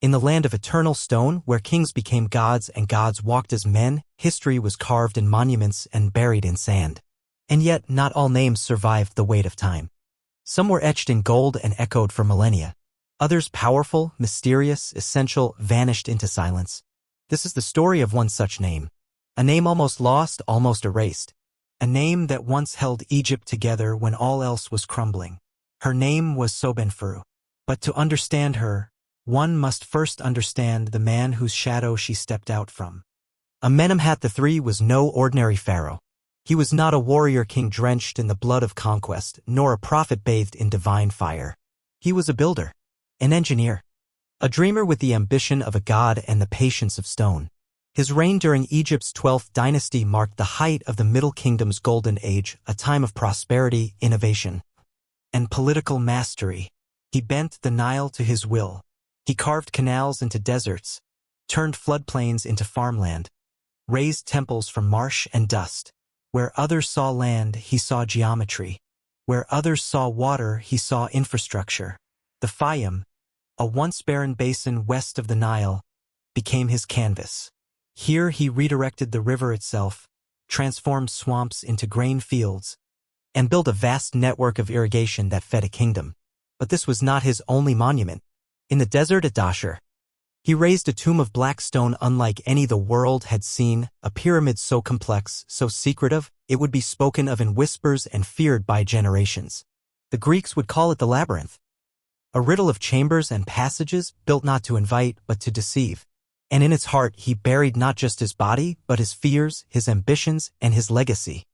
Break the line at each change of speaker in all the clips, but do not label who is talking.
In the land of eternal stone, where kings became gods and gods walked as men, history was carved in monuments and buried in sand. And yet, not all names survived the weight of time. Some were etched in gold and echoed for millennia. Others, powerful, mysterious, essential, vanished into silence. This is the story of one such name. A name almost lost, almost erased. A name that once held Egypt together when all else was crumbling. Her name was Sobekneferu. But to understand her, one must first understand the man whose shadow she stepped out from. Amenemhat III was no ordinary pharaoh. He was not a warrior king drenched in the blood of conquest, nor a prophet bathed in divine fire. He was a builder, an engineer, a dreamer with the ambition of a god and the patience of stone. His reign during Egypt's 12th dynasty marked the height of the Middle Kingdom's golden age, a time of prosperity, innovation, and political mastery. He bent the Nile to his will. He carved canals into deserts, turned floodplains into farmland, raised temples from marsh and dust. Where others saw land, he saw geometry. Where others saw water, he saw infrastructure. The Fayum, a once barren basin west of the Nile, became his canvas. Here he redirected the river itself, transformed swamps into grain fields, and built a vast network of irrigation that fed a kingdom. But this was not his only monument. In the desert at Dashur, he raised a tomb of black stone unlike any the world had seen, a pyramid so complex, so secretive, it would be spoken of in whispers and feared by generations. The Greeks would call it the Labyrinth, a riddle of chambers and passages built not to invite but to deceive. And in its heart he buried not just his body, but his fears, his ambitions, and his legacy.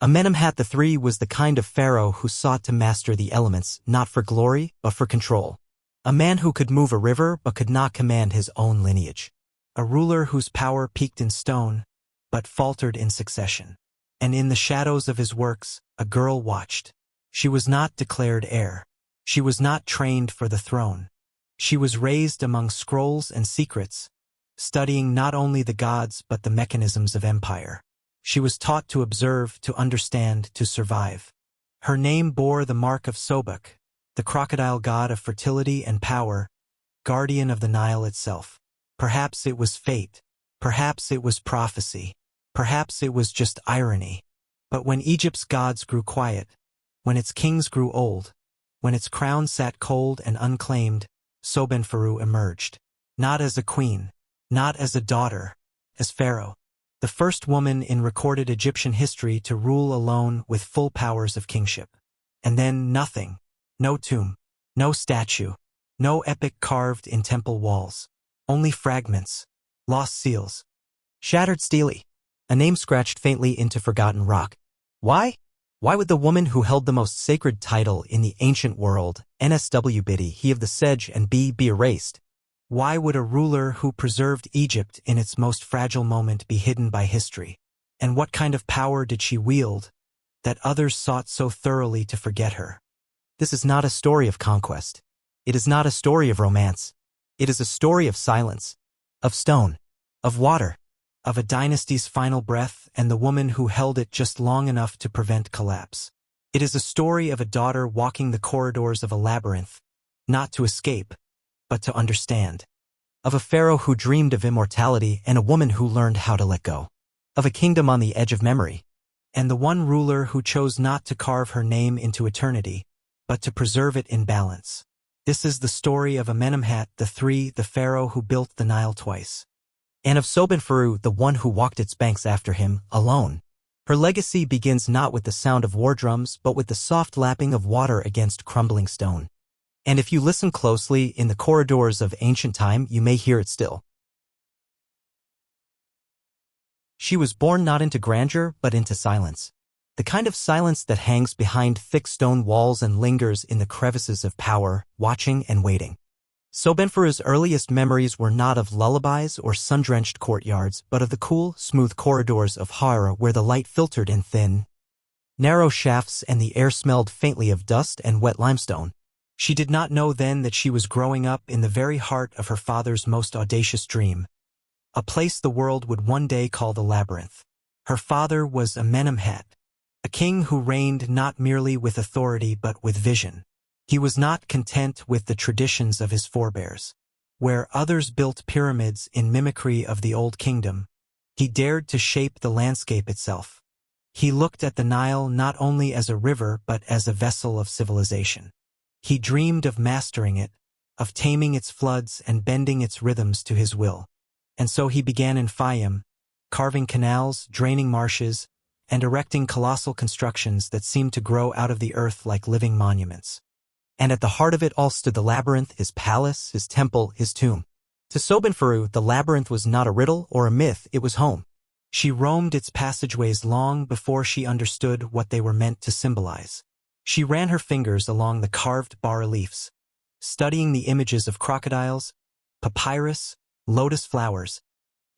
Amenemhat III was the kind of pharaoh who sought to master the elements, not for glory, but for control. A man who could move a river but could not command his own lineage. A ruler whose power peaked in stone, but faltered in succession. And in the shadows of his works, a girl watched. She was not declared heir. She was not trained for the throne. She was raised among scrolls and secrets, studying not only the gods but the mechanisms of empire. She was taught to observe, to understand, to survive. Her name bore the mark of Sobek, the crocodile god of fertility and power, guardian of the Nile itself. Perhaps it was fate. Perhaps it was prophecy. Perhaps it was just irony. But when Egypt's gods grew quiet, when its kings grew old, when its crown sat cold and unclaimed, Sobekneferu emerged. Not as a queen, not as a daughter, as pharaoh. The first woman in recorded Egyptian history to rule alone with full powers of kingship. And then nothing. No tomb, no statue, no epic carved in temple walls. Only fragments, lost seals, shattered stele, a name scratched faintly into forgotten rock. Why? Why would the woman who held the most sacred title in the ancient world, Nswbd, he of the sedge and be erased? Why would a ruler who preserved Egypt in its most fragile moment be hidden by history? And what kind of power did she wield that others sought so thoroughly to forget her? This is not a story of conquest. It is not a story of romance. It is a story of silence, of stone, of water, of a dynasty's final breath and the woman who held it just long enough to prevent collapse. It is a story of a daughter walking the corridors of a labyrinth, not to escape, but to understand. Of a pharaoh who dreamed of immortality and a woman who learned how to let go. Of a kingdom on the edge of memory, and the one ruler who chose not to carve her name into eternity, but to preserve it in balance. This is the story of Amenemhat III, the pharaoh who built the Nile twice. And of Sobekneferu, the one who walked its banks after him, alone. Her legacy begins not with the sound of war drums, but with the soft lapping of water against crumbling stone. And if you listen closely in the corridors of ancient time, you may hear it still. She was born not into grandeur, but into silence. The kind of silence that hangs behind thick stone walls and lingers in the crevices of power, watching and waiting. Sobekneferu's earliest memories were not of lullabies or sun-drenched courtyards, but of the cool, smooth corridors of Hara where the light filtered in thin, narrow shafts and the air smelled faintly of dust and wet limestone. She did not know then that she was growing up in the very heart of her father's most audacious dream, a place the world would one day call the Labyrinth. Her father was Amenemhat, a king who reigned not merely with authority but with vision. He was not content with the traditions of his forebears. Where others built pyramids in mimicry of the Old Kingdom, he dared to shape the landscape itself. He looked at the Nile not only as a river but as a vessel of civilization. He dreamed of mastering it, of taming its floods and bending its rhythms to his will. And so he began in Fayum, carving canals, draining marshes, and erecting colossal constructions that seemed to grow out of the earth like living monuments. And at the heart of it all stood the labyrinth, his palace, his temple, his tomb. To Sobekneferu, the labyrinth was not a riddle or a myth, it was home. She roamed its passageways long before she understood what they were meant to symbolize. She ran her fingers along the carved bas-reliefs, studying the images of crocodiles, papyrus, lotus flowers,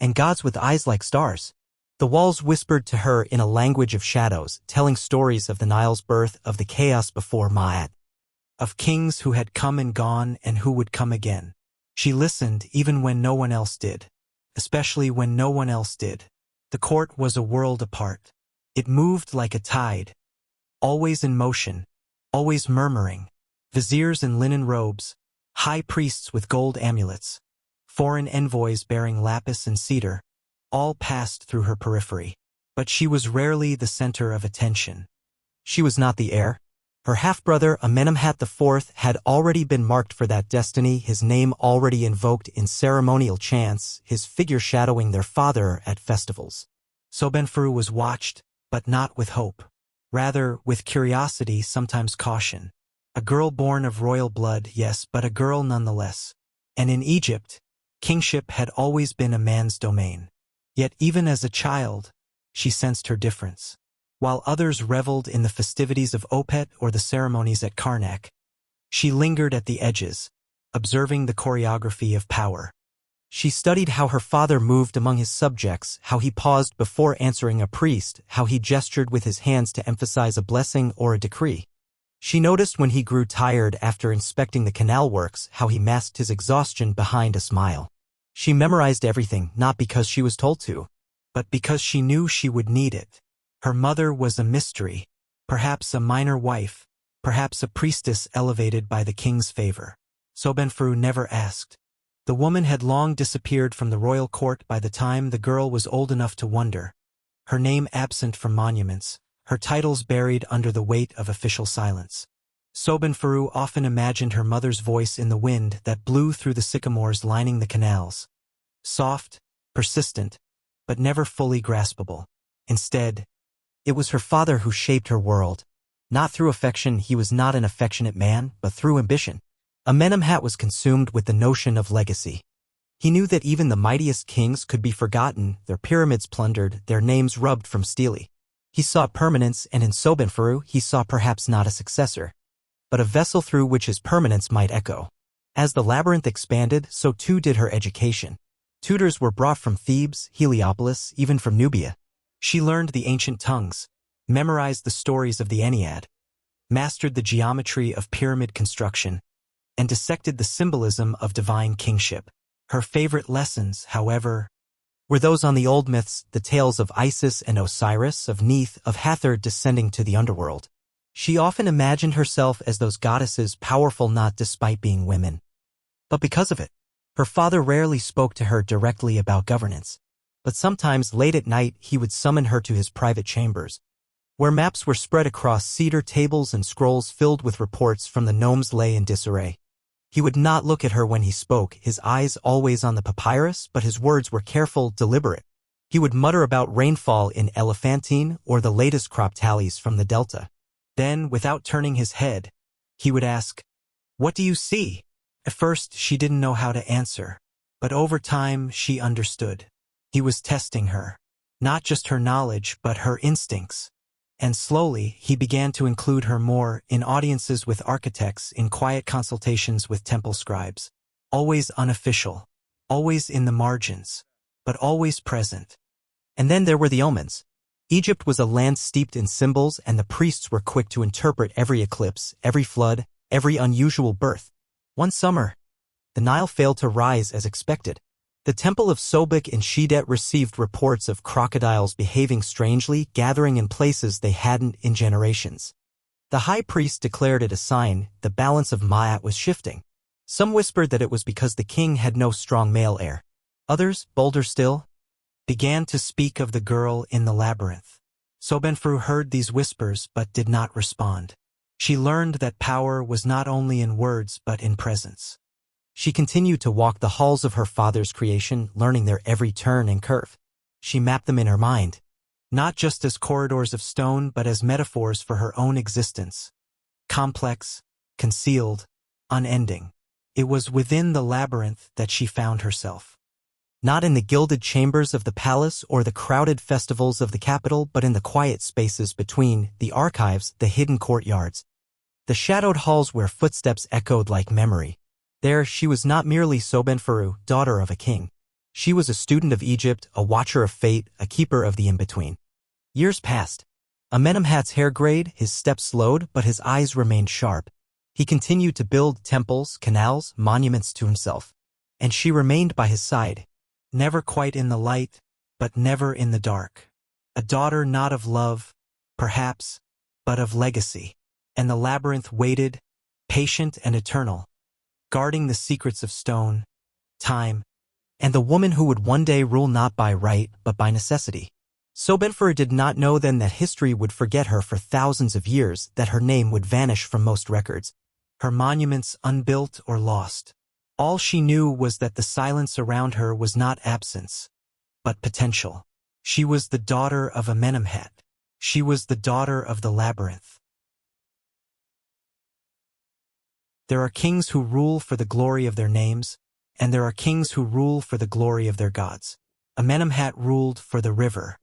and gods with eyes like stars. The walls whispered to her in a language of shadows, telling stories of the Nile's birth, of the chaos before Ma'at, of kings who had come and gone and who would come again. She listened even when no one else did, especially when no one else did. The court was a world apart. It moved like a tide, always in motion, always murmuring. Viziers in linen robes, high priests with gold amulets, foreign envoys bearing lapis and cedar, all passed through her periphery. But she was rarely the center of attention. She was not the heir. Her half-brother, Amenemhat IV, had already been marked for that destiny, his name already invoked in ceremonial chants, his figure shadowing their father at festivals. Sobekneferu was watched, but not with hope. Rather, with curiosity, sometimes caution. A girl born of royal blood, yes, but a girl nonetheless. And in Egypt, kingship had always been a man's domain. Yet even as a child, she sensed her difference. While others reveled in the festivities of Opet or the ceremonies at Karnak, she lingered at the edges, observing the choreography of power. She studied how her father moved among his subjects, how he paused before answering a priest, how he gestured with his hands to emphasize a blessing or a decree. She noticed when he grew tired after inspecting the canal works, how he masked his exhaustion behind a smile. She memorized everything, not because she was told to, but because she knew she would need it. Her mother was a mystery, perhaps a minor wife, perhaps a priestess elevated by the king's favor. Sobekneferu never asked. The woman had long disappeared from the royal court by the time the girl was old enough to wonder. Her name absent from monuments, her titles buried under the weight of official silence. Sobekneferu often imagined her mother's voice in the wind that blew through the sycamores lining the canals. Soft, persistent, but never fully graspable. Instead, it was her father who shaped her world. Not through affection, he was not an affectionate man, but through ambition. Amenemhat was consumed with the notion of legacy. He knew that even the mightiest kings could be forgotten, their pyramids plundered, their names rubbed from stele. He saw permanence, and in Sobekneferu he saw perhaps not a successor, but a vessel through which his permanence might echo. As the labyrinth expanded, so too did her education. Tutors were brought from Thebes, Heliopolis, even from Nubia. She learned the ancient tongues, memorized the stories of the Ennead, mastered the geometry of pyramid construction, and dissected the symbolism of divine kingship. Her favorite lessons, however, were those on the old myths, the tales of Isis and Osiris, of Neith, of Hathor descending to the underworld. She often imagined herself as those goddesses, powerful not despite being women, but because of it. Her father rarely spoke to her directly about governance, but sometimes late at night he would summon her to his private chambers, where maps were spread across cedar tables and scrolls filled with reports from the gnomes lay in disarray. He would not look at her when he spoke, his eyes always on the papyrus, but his words were careful, deliberate. He would mutter about rainfall in Elephantine or the latest crop tallies from the delta. Then, without turning his head, he would ask, "What do you see?" At first, she didn't know how to answer, but over time, she understood. He was testing her, not just her knowledge, but her instincts. And slowly, he began to include her more in audiences with architects, in quiet consultations with temple scribes. Always unofficial, always in the margins, but always present. And then there were the omens. Egypt was a land steeped in symbols, and the priests were quick to interpret every eclipse, every flood, every unusual birth. One summer, the Nile failed to rise as expected. The temple of Sobek in Shedet received reports of crocodiles behaving strangely, gathering in places they hadn't in generations. The high priest declared it a sign the balance of Ma'at was shifting. Some whispered that it was because the king had no strong male heir. Others, bolder still, began to speak of the girl in the labyrinth. Sobekneferu heard these whispers but did not respond. She learned that power was not only in words but in presence. She continued to walk the halls of her father's creation, learning their every turn and curve. She mapped them in her mind, not just as corridors of stone but as metaphors for her own existence. Complex, concealed, unending. It was within the labyrinth that she found herself. Not in the gilded chambers of the palace or the crowded festivals of the capital, but in the quiet spaces between, the archives, the hidden courtyards, the shadowed halls where footsteps echoed like memory. There she was not merely Sobekneferu, daughter of a king. She was a student of Egypt, a watcher of fate, a keeper of the in-between. Years passed. Amenemhat's hair grayed, his steps slowed, but his eyes remained sharp. He continued to build temples, canals, monuments to himself. And she remained by his side, never quite in the light, but never in the dark. A daughter not of love, perhaps, but of legacy. And the labyrinth waited, patient and eternal, guarding the secrets of stone, time, and the woman who would one day rule not by right but by necessity. Sobekneferu did not know then that history would forget her for thousands of years, that her name would vanish from most records, her monuments unbuilt or lost. All she knew was that the silence around her was not absence, but potential. She was the daughter of Amenemhat. She was the daughter of the labyrinth. There are kings who rule for the glory of their names, and there are kings who rule for the glory of their gods. Amenemhat ruled for the river.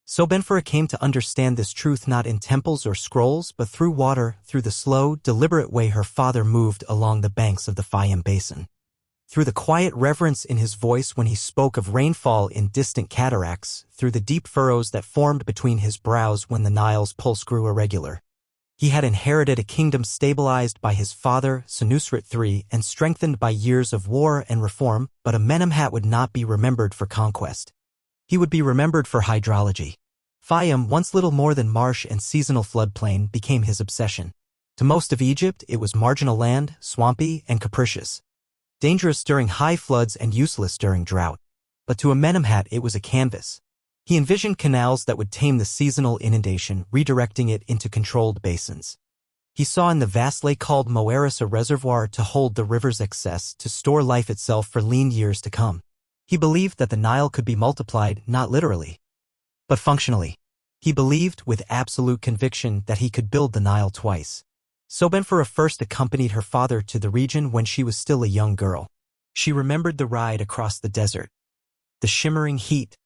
Sobekneferu came to understand this truth not in temples or scrolls, but through water, through the slow, deliberate way her father moved along the banks of the Fayum basin. Through the quiet reverence in his voice when he spoke of rainfall in distant cataracts, through the deep furrows that formed between his brows when the Nile's pulse grew irregular. He had inherited a kingdom stabilized by his father, Senusret III, and strengthened by years of war and reform, but Amenemhat would not be remembered for conquest. He would be remembered for hydrology. Fayum, once little more than marsh and seasonal floodplain, became his obsession. To most of Egypt, it was marginal land, swampy and capricious, dangerous during high floods and useless during drought. But to Amenemhat it was a canvas. He envisioned canals that would tame the seasonal inundation, redirecting it into controlled basins. He saw in the vast lake called Moeris a reservoir to hold the river's excess, to store life itself for lean years to come. He believed that the Nile could be multiplied, not literally, but functionally. He believed with absolute conviction that he could build the Nile twice. Sobekneferu first accompanied her father to the region when she was still a young girl. She remembered the ride across the desert, the shimmering heat,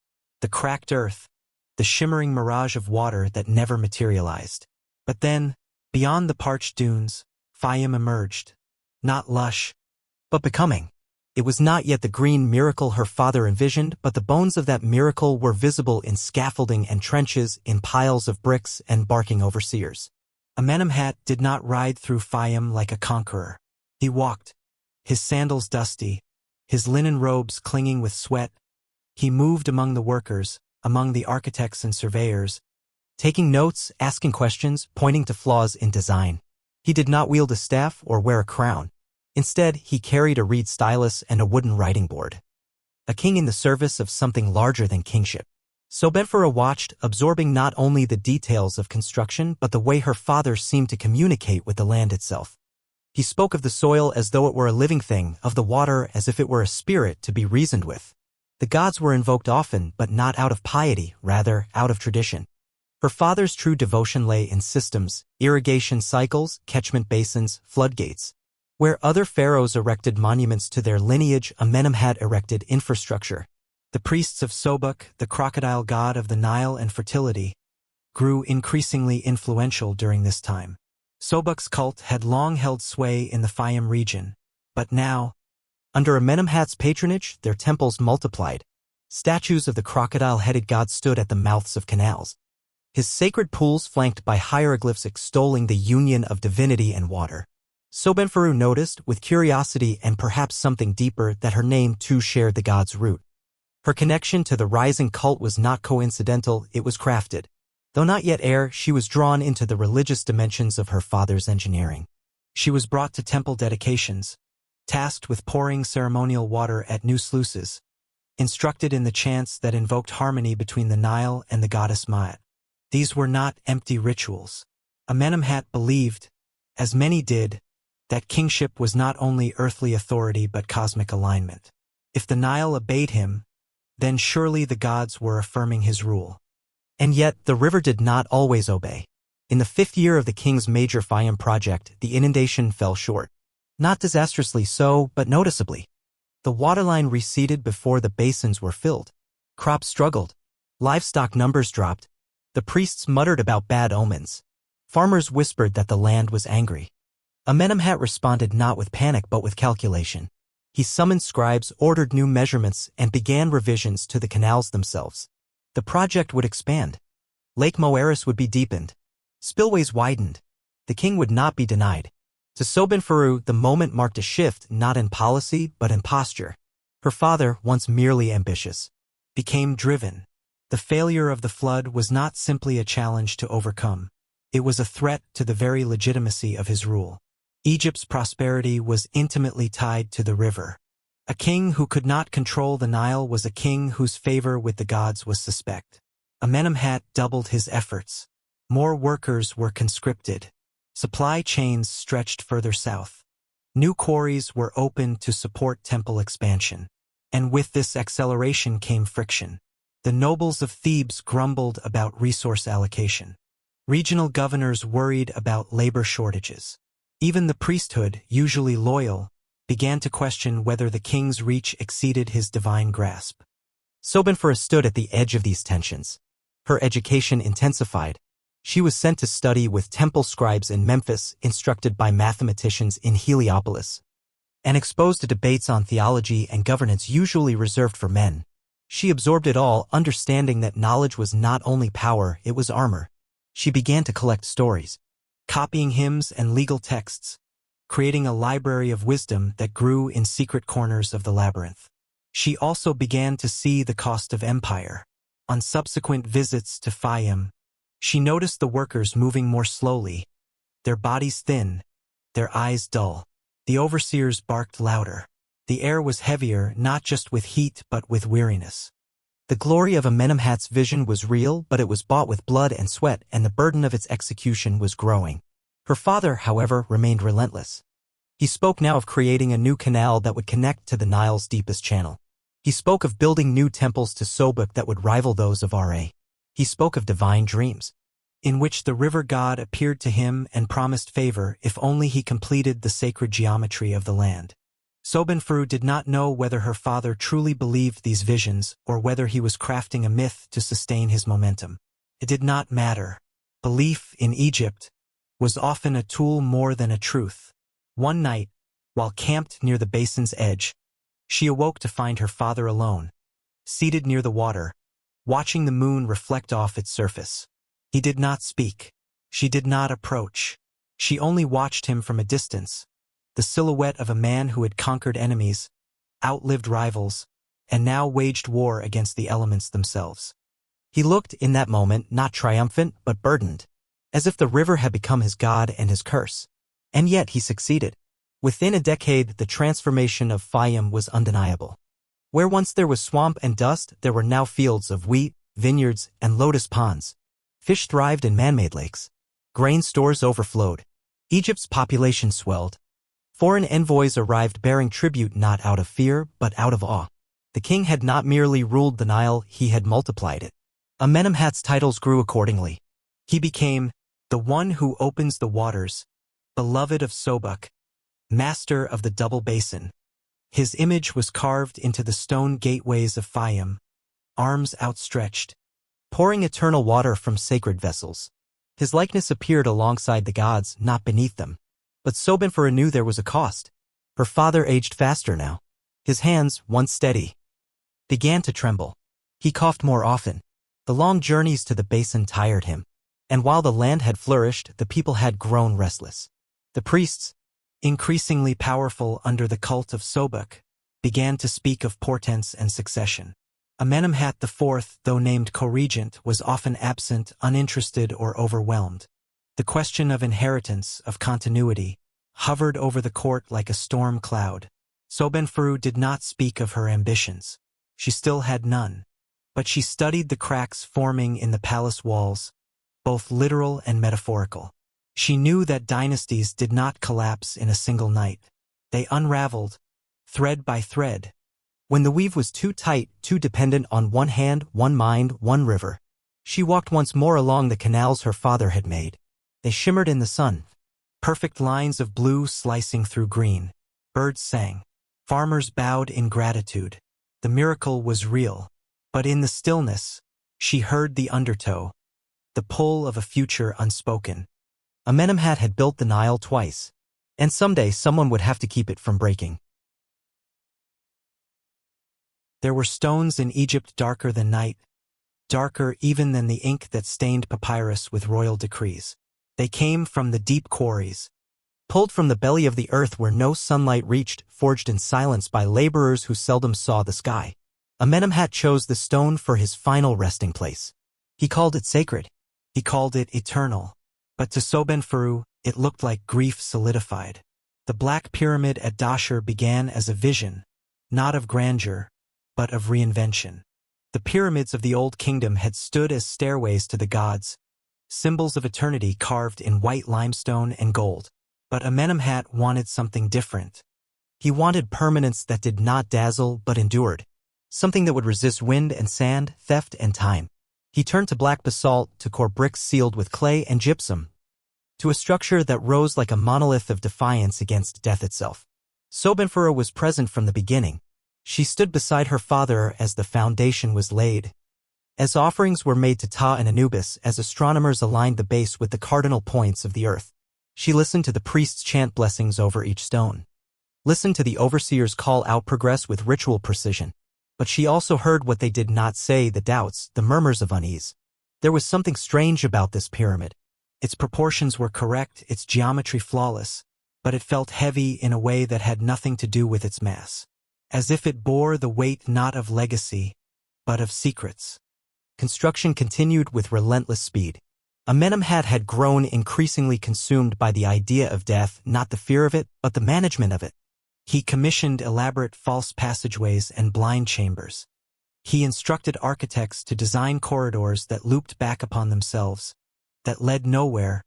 the cracked earth, the shimmering mirage of water that never materialized. But then, beyond the parched dunes, Fayum emerged, not lush, but becoming. It was not yet the green miracle her father envisioned, but the bones of that miracle were visible in scaffolding and trenches, in piles of bricks and barking overseers. Amenemhat did not ride through Fayum like a conqueror. He walked, his sandals dusty, his linen robes clinging with sweat. He moved among the workers, among the architects and surveyors, taking notes, asking questions, pointing to flaws in design. He did not wield a staff or wear a crown. Instead, he carried a reed stylus and a wooden writing board. A king in the service of something larger than kingship. Sobekneferu watched, absorbing not only the details of construction but the way her father seemed to communicate with the land itself. He spoke of the soil as though it were a living thing, of the water as if it were a spirit to be reasoned with. The gods were invoked often, but not out of piety, rather out of tradition. Her father's true devotion lay in systems, irrigation cycles, catchment basins, floodgates. Where other pharaohs erected monuments to their lineage, Amenemhat erected infrastructure. The priests of Sobek, the crocodile god of the Nile and fertility, grew increasingly influential during this time. Sobek's cult had long held sway in the Fayum region, but now, under Amenemhat's patronage, their temples multiplied. Statues of the crocodile-headed god stood at the mouths of canals. His sacred pools flanked by hieroglyphs extolling the union of divinity and water. Sobekneferu noticed, with curiosity and perhaps something deeper, that her name too shared the god's root. Her connection to the rising cult was not coincidental, it was crafted. Though not yet heir, she was drawn into the religious dimensions of her father's engineering. She was brought to temple dedications, tasked with pouring ceremonial water at new sluices, instructed in the chants that invoked harmony between the Nile and the goddess Ma'at. These were not empty rituals. Amenemhat believed, as many did, that kingship was not only earthly authority but cosmic alignment. If the Nile obeyed him, then surely the gods were affirming his rule. And yet, the river did not always obey. In the 5th year of the king's major Fayum project, the inundation fell short. Not disastrously so, but noticeably. The waterline receded before the basins were filled. Crops struggled. Livestock numbers dropped. The priests muttered about bad omens. Farmers whispered that the land was angry. Amenemhat responded not with panic but with calculation. He summoned scribes, ordered new measurements, and began revisions to the canals themselves. The project would expand. Lake Moeris would be deepened. Spillways widened. The king would not be denied. To Sobekneferu, the moment marked a shift not in policy but in posture. Her father, once merely ambitious, became driven. The failure of the flood was not simply a challenge to overcome. It was a threat to the very legitimacy of his rule. Egypt's prosperity was intimately tied to the river. A king who could not control the Nile was a king whose favor with the gods was suspect. Amenemhat doubled his efforts. More workers were conscripted. Supply chains stretched further south. New quarries were opened to support temple expansion. And with this acceleration came friction. The nobles of Thebes grumbled about resource allocation. Regional governors worried about labor shortages. Even the priesthood, usually loyal, began to question whether the king's reach exceeded his divine grasp. Sobekneferu stood at the edge of these tensions. Her education intensified. She was sent to study with temple scribes in Memphis, instructed by mathematicians in Heliopolis, and exposed to debates on theology and governance usually reserved for men. She absorbed it all, understanding that knowledge was not only power, it was armor. She began to collect stories, copying hymns and legal texts, creating a library of wisdom that grew in secret corners of the labyrinth. She also began to see the cost of empire. On subsequent visits to Fayum, she noticed the workers moving more slowly, their bodies thin, their eyes dull. The overseers barked louder. The air was heavier, not just with heat but with weariness. The glory of Amenemhat's vision was real, but it was bought with blood and sweat, and the burden of its execution was growing. Her father, however, remained relentless. He spoke now of creating a new canal that would connect to the Nile's deepest channel. He spoke of building new temples to Sobek that would rival those of Ra. He spoke of divine dreams, in which the river god appeared to him and promised favor if only he completed the sacred geometry of the land. Sobekneferu did not know whether her father truly believed these visions or whether he was crafting a myth to sustain his momentum. It did not matter. Belief in Egypt was often a tool more than a truth. One night, while camped near the basin's edge, she awoke to find her father alone, seated near the water, watching the moon reflect off its surface. He did not speak. She did not approach. She only watched him from a distance, the silhouette of a man who had conquered enemies, outlived rivals, and now waged war against the elements themselves. He looked in that moment not triumphant but burdened, as if the river had become his god and his curse. And yet he succeeded. Within a decade, the transformation of Fayum was undeniable. Where once there was swamp and dust, there were now fields of wheat, vineyards, and lotus ponds. Fish thrived in man-made lakes. Grain stores overflowed. Egypt's population swelled. Foreign envoys arrived bearing tribute not out of fear, but out of awe. The king had not merely ruled the Nile, he had multiplied it. Amenemhat's titles grew accordingly. He became the one who opens the waters, beloved of Sobek, master of the double basin. His image was carved into the stone gateways of Fayum, arms outstretched, pouring eternal water from sacred vessels. His likeness appeared alongside the gods, not beneath them. But Sobekneferu knew there was a cost. Her father aged faster now. His hands, once steady, began to tremble. He coughed more often. The long journeys to the basin tired him. And while the land had flourished, the people had grown restless. The priests, increasingly powerful under the cult of Sobek, began to speak of portents and succession. Amenemhat IV, though named co-regent, was often absent, uninterested, or overwhelmed. The question of inheritance, of continuity, hovered over the court like a storm cloud. Sobekneferu did not speak of her ambitions. She still had none. But she studied the cracks forming in the palace walls, both literal and metaphorical. She knew that dynasties did not collapse in a single night. They unraveled, thread by thread. When the weave was too tight, too dependent on one hand, one mind, one river, she walked once more along the canals her father had made. They shimmered in the sun, perfect lines of blue slicing through green. Birds sang. Farmers bowed in gratitude. The miracle was real. But in the stillness, she heard the undertow, the pull of a future unspoken. Amenemhat had built the Nile twice, and someday someone would have to keep it from breaking. There were stones in Egypt darker than night, darker even than the ink that stained papyrus with royal decrees. They came from the deep quarries, pulled from the belly of the earth where no sunlight reached, forged in silence by laborers who seldom saw the sky. Amenemhat chose the stone for his final resting place. He called it sacred. He called it eternal. But to Sobekneferu, it looked like grief solidified. The Black Pyramid at Dashur began as a vision, not of grandeur, but of reinvention. The pyramids of the Old Kingdom had stood as stairways to the gods, symbols of eternity carved in white limestone and gold. But Amenemhat wanted something different. He wanted permanence that did not dazzle but endured, something that would resist wind and sand, theft and time. He turned to black basalt, to core bricks sealed with clay and gypsum, to a structure that rose like a monolith of defiance against death itself. Sobekneferu was present from the beginning. She stood beside her father as the foundation was laid, as offerings were made to Ta and Anubis, as astronomers aligned the base with the cardinal points of the earth. She listened to the priests chant blessings over each stone, listened to the overseers call out progress with ritual precision. But she also heard what they did not say, the doubts, the murmurs of unease. There was something strange about this pyramid. Its proportions were correct, its geometry flawless, but it felt heavy in a way that had nothing to do with its mass, as if it bore the weight not of legacy, but of secrets. Construction continued with relentless speed. Amenemhat had grown increasingly consumed by the idea of death, not the fear of it, but the management of it. He commissioned elaborate false passageways and blind chambers. He instructed architects to design corridors that looped back upon themselves, that led nowhere,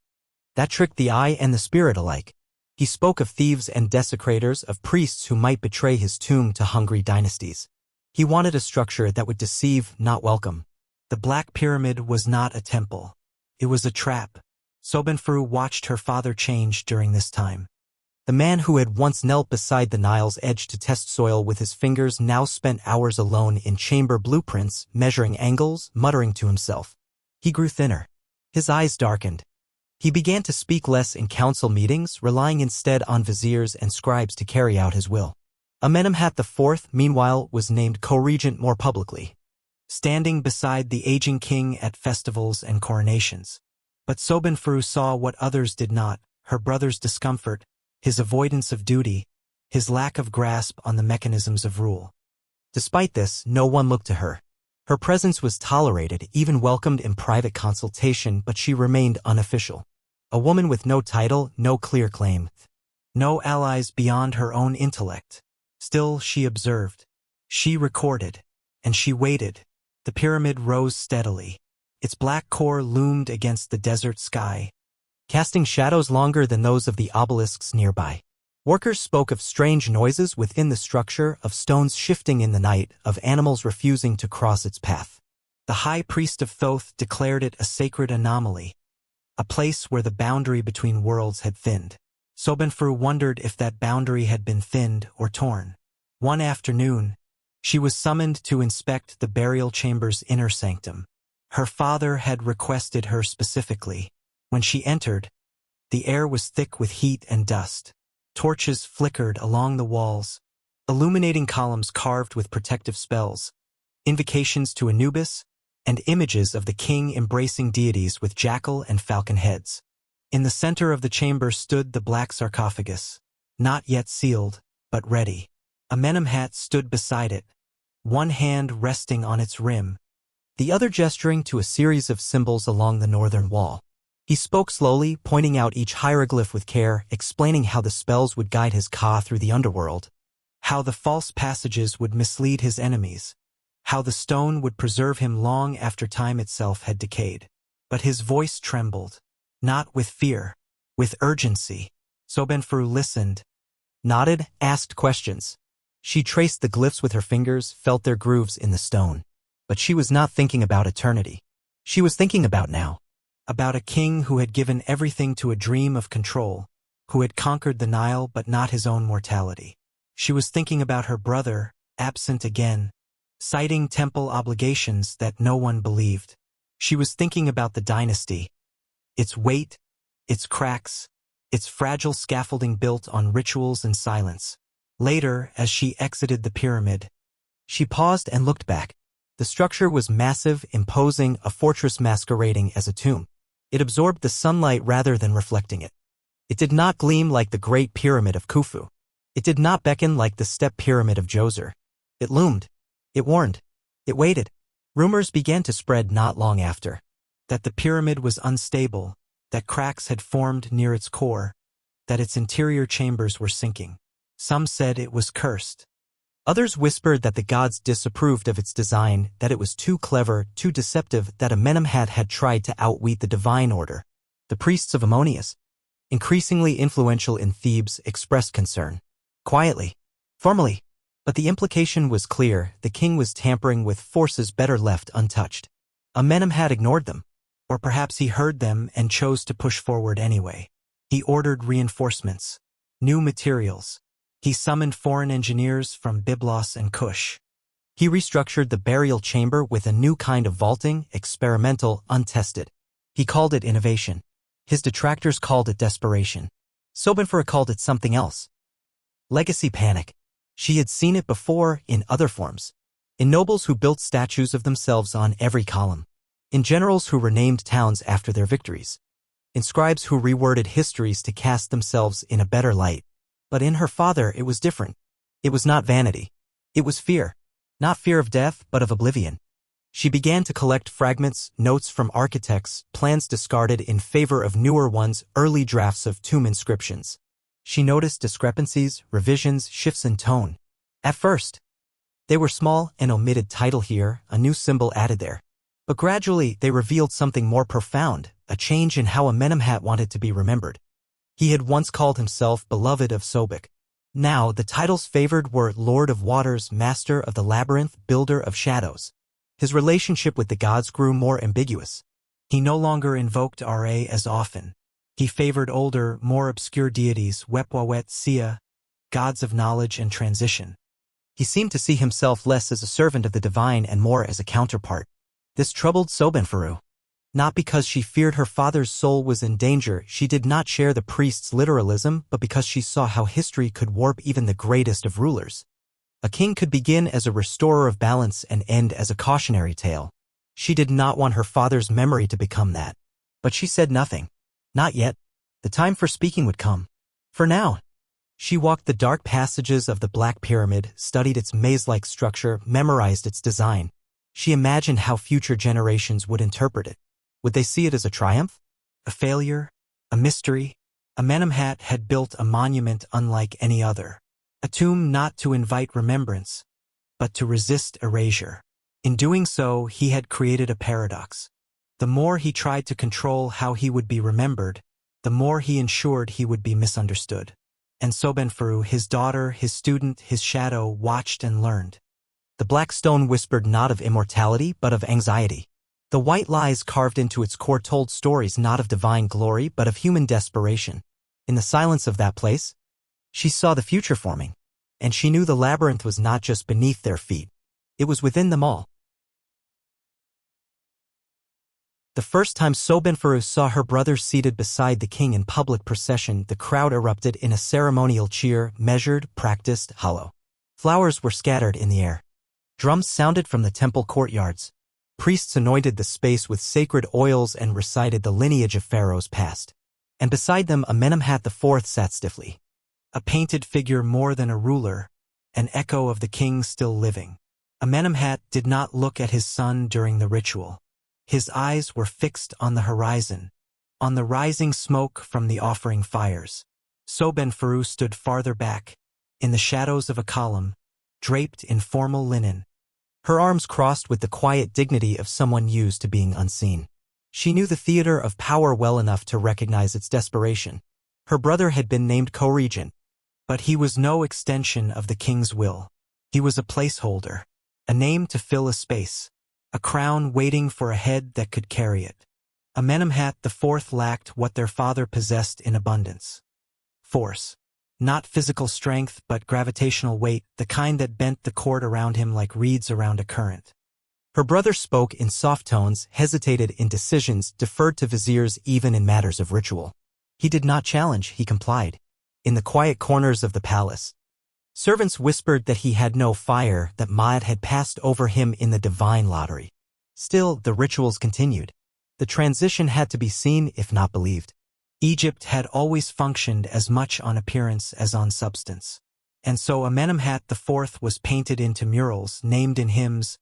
that tricked the eye and the spirit alike. He spoke of thieves and desecrators, of priests who might betray his tomb to hungry dynasties. He wanted a structure that would deceive, not welcome. The Black Pyramid was not a temple. It was a trap. Sobekneferu watched her father change during this time. The man who had once knelt beside the Nile's edge to test soil with his fingers now spent hours alone in chamber blueprints, measuring angles, muttering to himself. He grew thinner. His eyes darkened. He began to speak less in council meetings, relying instead on viziers and scribes to carry out his will. Amenemhat IV, meanwhile, was named co-regent more publicly, standing beside the aging king at festivals and coronations. But Sobekneferu saw what others did not: her brother's discomfort, his avoidance of duty, his lack of grasp on the mechanisms of rule. Despite this, no one looked to her. Her presence was tolerated, even welcomed in private consultation, but she remained unofficial. A woman with no title, no clear claim, no allies beyond her own intellect. Still, she observed. She recorded. And she waited. The pyramid rose steadily. Its black core loomed against the desert sky, casting shadows longer than those of the obelisks nearby. Workers spoke of strange noises within the structure, of stones shifting in the night, of animals refusing to cross its path. The high priest of Thoth declared it a sacred anomaly, a place where the boundary between worlds had thinned. Sobekneferu wondered if that boundary had been thinned or torn. One afternoon, she was summoned to inspect the burial chamber's inner sanctum. Her father had requested her specifically. When she entered, the air was thick with heat and dust. Torches flickered along the walls, illuminating columns carved with protective spells, invocations to Anubis, and images of the king embracing deities with jackal and falcon heads. In the center of the chamber stood the black sarcophagus, not yet sealed, but ready. Amenemhat stood beside it, one hand resting on its rim, the other gesturing to a series of symbols along the northern wall. He spoke slowly, pointing out each hieroglyph with care, explaining how the spells would guide his Ka through the underworld. how the false passages would mislead his enemies, how the stone would preserve him long after time itself had decayed. But his voice trembled, not with fear, with urgency. Sobekneferu listened, nodded, asked questions. She traced the glyphs with her fingers, felt their grooves in the stone. But she was not thinking about eternity. She was thinking about now. About a king who had given everything to a dream of control, who had conquered the Nile but not his own mortality. She was thinking about her brother, absent again, citing temple obligations that no one believed. She was thinking about the dynasty, its weight, its cracks, its fragile scaffolding built on rituals and silence. Later, as she exited the pyramid, she paused and looked back. The structure was massive, imposing, a fortress masquerading as a tomb. It absorbed the sunlight rather than reflecting it. It did not gleam like the Great Pyramid of Khufu. It did not beckon like the Step Pyramid of Djoser. It loomed. It warned. It waited. Rumors began to spread not long after. That the pyramid was unstable, that cracks had formed near its core, that its interior chambers were sinking. Some said it was cursed. Others whispered that the gods disapproved of its design, that it was too clever, too deceptive, that Amenemhat had tried to outwit the divine order. The priests of Ammonius, increasingly influential in Thebes, expressed concern. Quietly, formally. But the implication was clear: the king was tampering with forces better left untouched. Amenemhat ignored them. Or perhaps he heard them and chose to push forward anyway. He ordered reinforcements, new materials. He summoned foreign engineers from Byblos and Kush. He restructured the burial chamber with a new kind of vaulting, experimental, untested. He called it innovation. His detractors called it desperation. Sobekneferu called it something else. Legacy panic. She had seen it before, in other forms. In nobles who built statues of themselves on every column. In generals who renamed towns after their victories. In scribes who reworded histories to cast themselves in a better light. But in her father it was different. It was not vanity. It was fear. Not fear of death, but of oblivion. She began to collect fragments, notes from architects, plans discarded in favor of newer ones, early drafts of tomb inscriptions. She noticed discrepancies, revisions, shifts in tone. At first, they were small, an omitted title here, a new symbol added there. But gradually they revealed something more profound, a change in how Amenemhat wanted to be remembered. He had once called himself Beloved of Sobek. Now the titles favored were Lord of Waters, Master of the Labyrinth, Builder of Shadows. His relationship with the gods grew more ambiguous. He no longer invoked Ra as often. He favored older, more obscure deities, Wepwawet, Sia, gods of knowledge and transition. He seemed to see himself less as a servant of the divine and more as a counterpart. This troubled Sobekneferu. Not because she feared her father's soul was in danger, she did not share the priest's literalism, but because she saw how history could warp even the greatest of rulers. A king could begin as a restorer of balance and end as a cautionary tale. She did not want her father's memory to become that. But she said nothing. Not yet. The time for speaking would come. For now. She walked the dark passages of the Black Pyramid, studied its maze-like structure, memorized its design. She imagined how future generations would interpret it. Would they see it as a triumph? A failure? A mystery? Amenemhat had built a monument unlike any other. A tomb not to invite remembrance, but to resist erasure. In doing so, he had created a paradox. The more he tried to control how he would be remembered, the more he ensured he would be misunderstood. And Sobekneferu, his daughter, his student, his shadow, watched and learned. The black stone whispered not of immortality, but of anxiety. The white lies carved into its core told stories not of divine glory, but of human desperation. In the silence of that place, she saw the future forming. And she knew the labyrinth was not just beneath their feet. It was within them all. The first time Sobekneferu saw her brother seated beside the king in public procession, the crowd erupted in a ceremonial cheer, measured, practiced, hollow. Flowers were scattered in the air. Drums sounded from the temple courtyards. Priests anointed the space with sacred oils and recited the lineage of pharaohs past. And beside them Amenemhat IV sat stiffly. A painted figure more than a ruler, an echo of the king still living. Amenemhat did not look at his son during the ritual. His eyes were fixed on the horizon, on the rising smoke from the offering fires. Sobekneferu stood farther back, in the shadows of a column, draped in formal linen, her arms crossed with the quiet dignity of someone used to being unseen. She knew the theater of power well enough to recognize its desperation. Her brother had been named co-regent, but he was no extension of the king's will. He was a placeholder, a name to fill a space, a crown waiting for a head that could carry it. Amenemhat IV lacked what their father possessed in abundance. Force. Not physical strength, but gravitational weight, the kind that bent the court around him like reeds around a current. Her brother spoke in soft tones, hesitated in decisions, deferred to viziers even in matters of ritual. He did not challenge, he complied. In the quiet corners of the palace, servants whispered that he had no fire, that Ma'at had passed over him in the divine lottery. Still, the rituals continued. The transition had to be seen, if not believed. Egypt had always functioned as much on appearance as on substance. And so Amenemhat IV was painted into murals, named in hymns,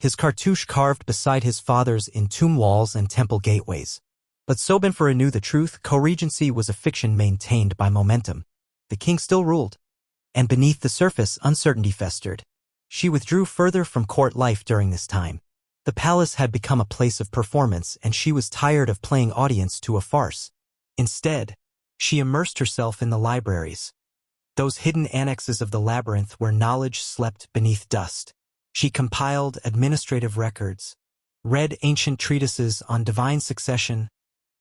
his cartouche carved beside his father's in tomb walls and temple gateways. But Sobekneferu knew the truth. Co-regency was a fiction maintained by momentum. The king still ruled. And beneath the surface, uncertainty festered. She withdrew further from court life during this time. The palace had become a place of performance, and she was tired of playing audience to a farce. Instead, she immersed herself in the libraries, those hidden annexes of the labyrinth where knowledge slept beneath dust. She compiled administrative records, read ancient treatises on divine succession,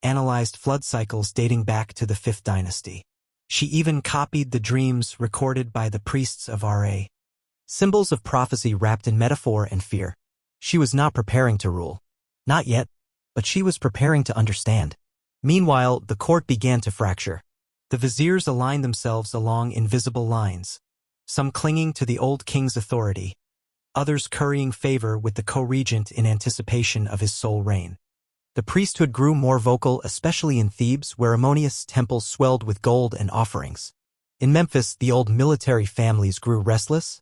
analyzed flood cycles dating back to the 5th Dynasty. She even copied the dreams recorded by the priests of Ra, symbols of prophecy wrapped in metaphor and fear. She was not preparing to rule. Not yet, but she was preparing to understand. Meanwhile, the court began to fracture. The viziers aligned themselves along invisible lines, some clinging to the old king's authority, others currying favor with the co-regent in anticipation of his sole reign. The priesthood grew more vocal, especially in Thebes, where Ammonius' temples swelled with gold and offerings. In Memphis, the old military families grew restless,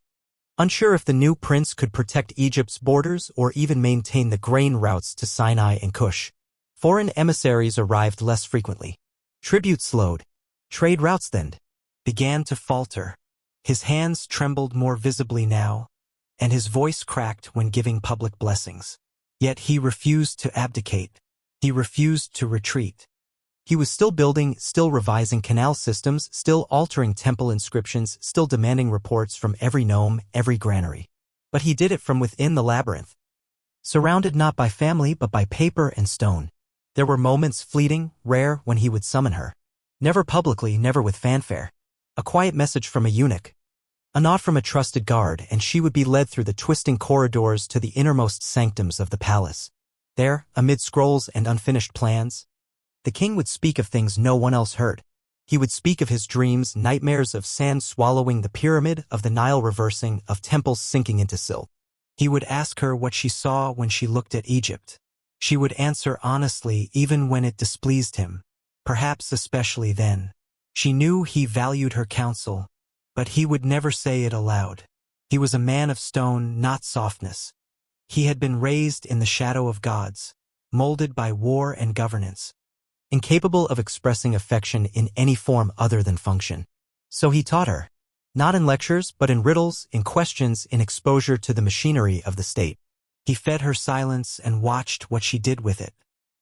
unsure if the new prince could protect Egypt's borders or even maintain the grain routes to Sinai and Kush. Foreign emissaries arrived less frequently. Tribute slowed. Trade routes then began to falter. His hands trembled more visibly now, and his voice cracked when giving public blessings. Yet he refused to abdicate. He refused to retreat. He was still building, still revising canal systems, still altering temple inscriptions, still demanding reports from every nome, every granary. But he did it from within the labyrinth, surrounded not by family but by paper and stone. There were moments, fleeting, rare, when he would summon her. Never publicly, never with fanfare. A quiet message from a eunuch, a nod from a trusted guard, and she would be led through the twisting corridors to the innermost sanctums of the palace. There, amid scrolls and unfinished plans, the king would speak of things no one else heard. He would speak of his dreams, nightmares of sand swallowing the pyramid, of the Nile reversing, of temples sinking into silt. He would ask her what she saw when she looked at Egypt. She would answer honestly even when it displeased him, perhaps especially then. She knew he valued her counsel, but he would never say it aloud. He was a man of stone, not softness. He had been raised in the shadow of gods, molded by war and governance, incapable of expressing affection in any form other than function. So he taught her, not in lectures but in riddles, in questions, in exposure to the machinery of the state. He fed her silence and watched what she did with it.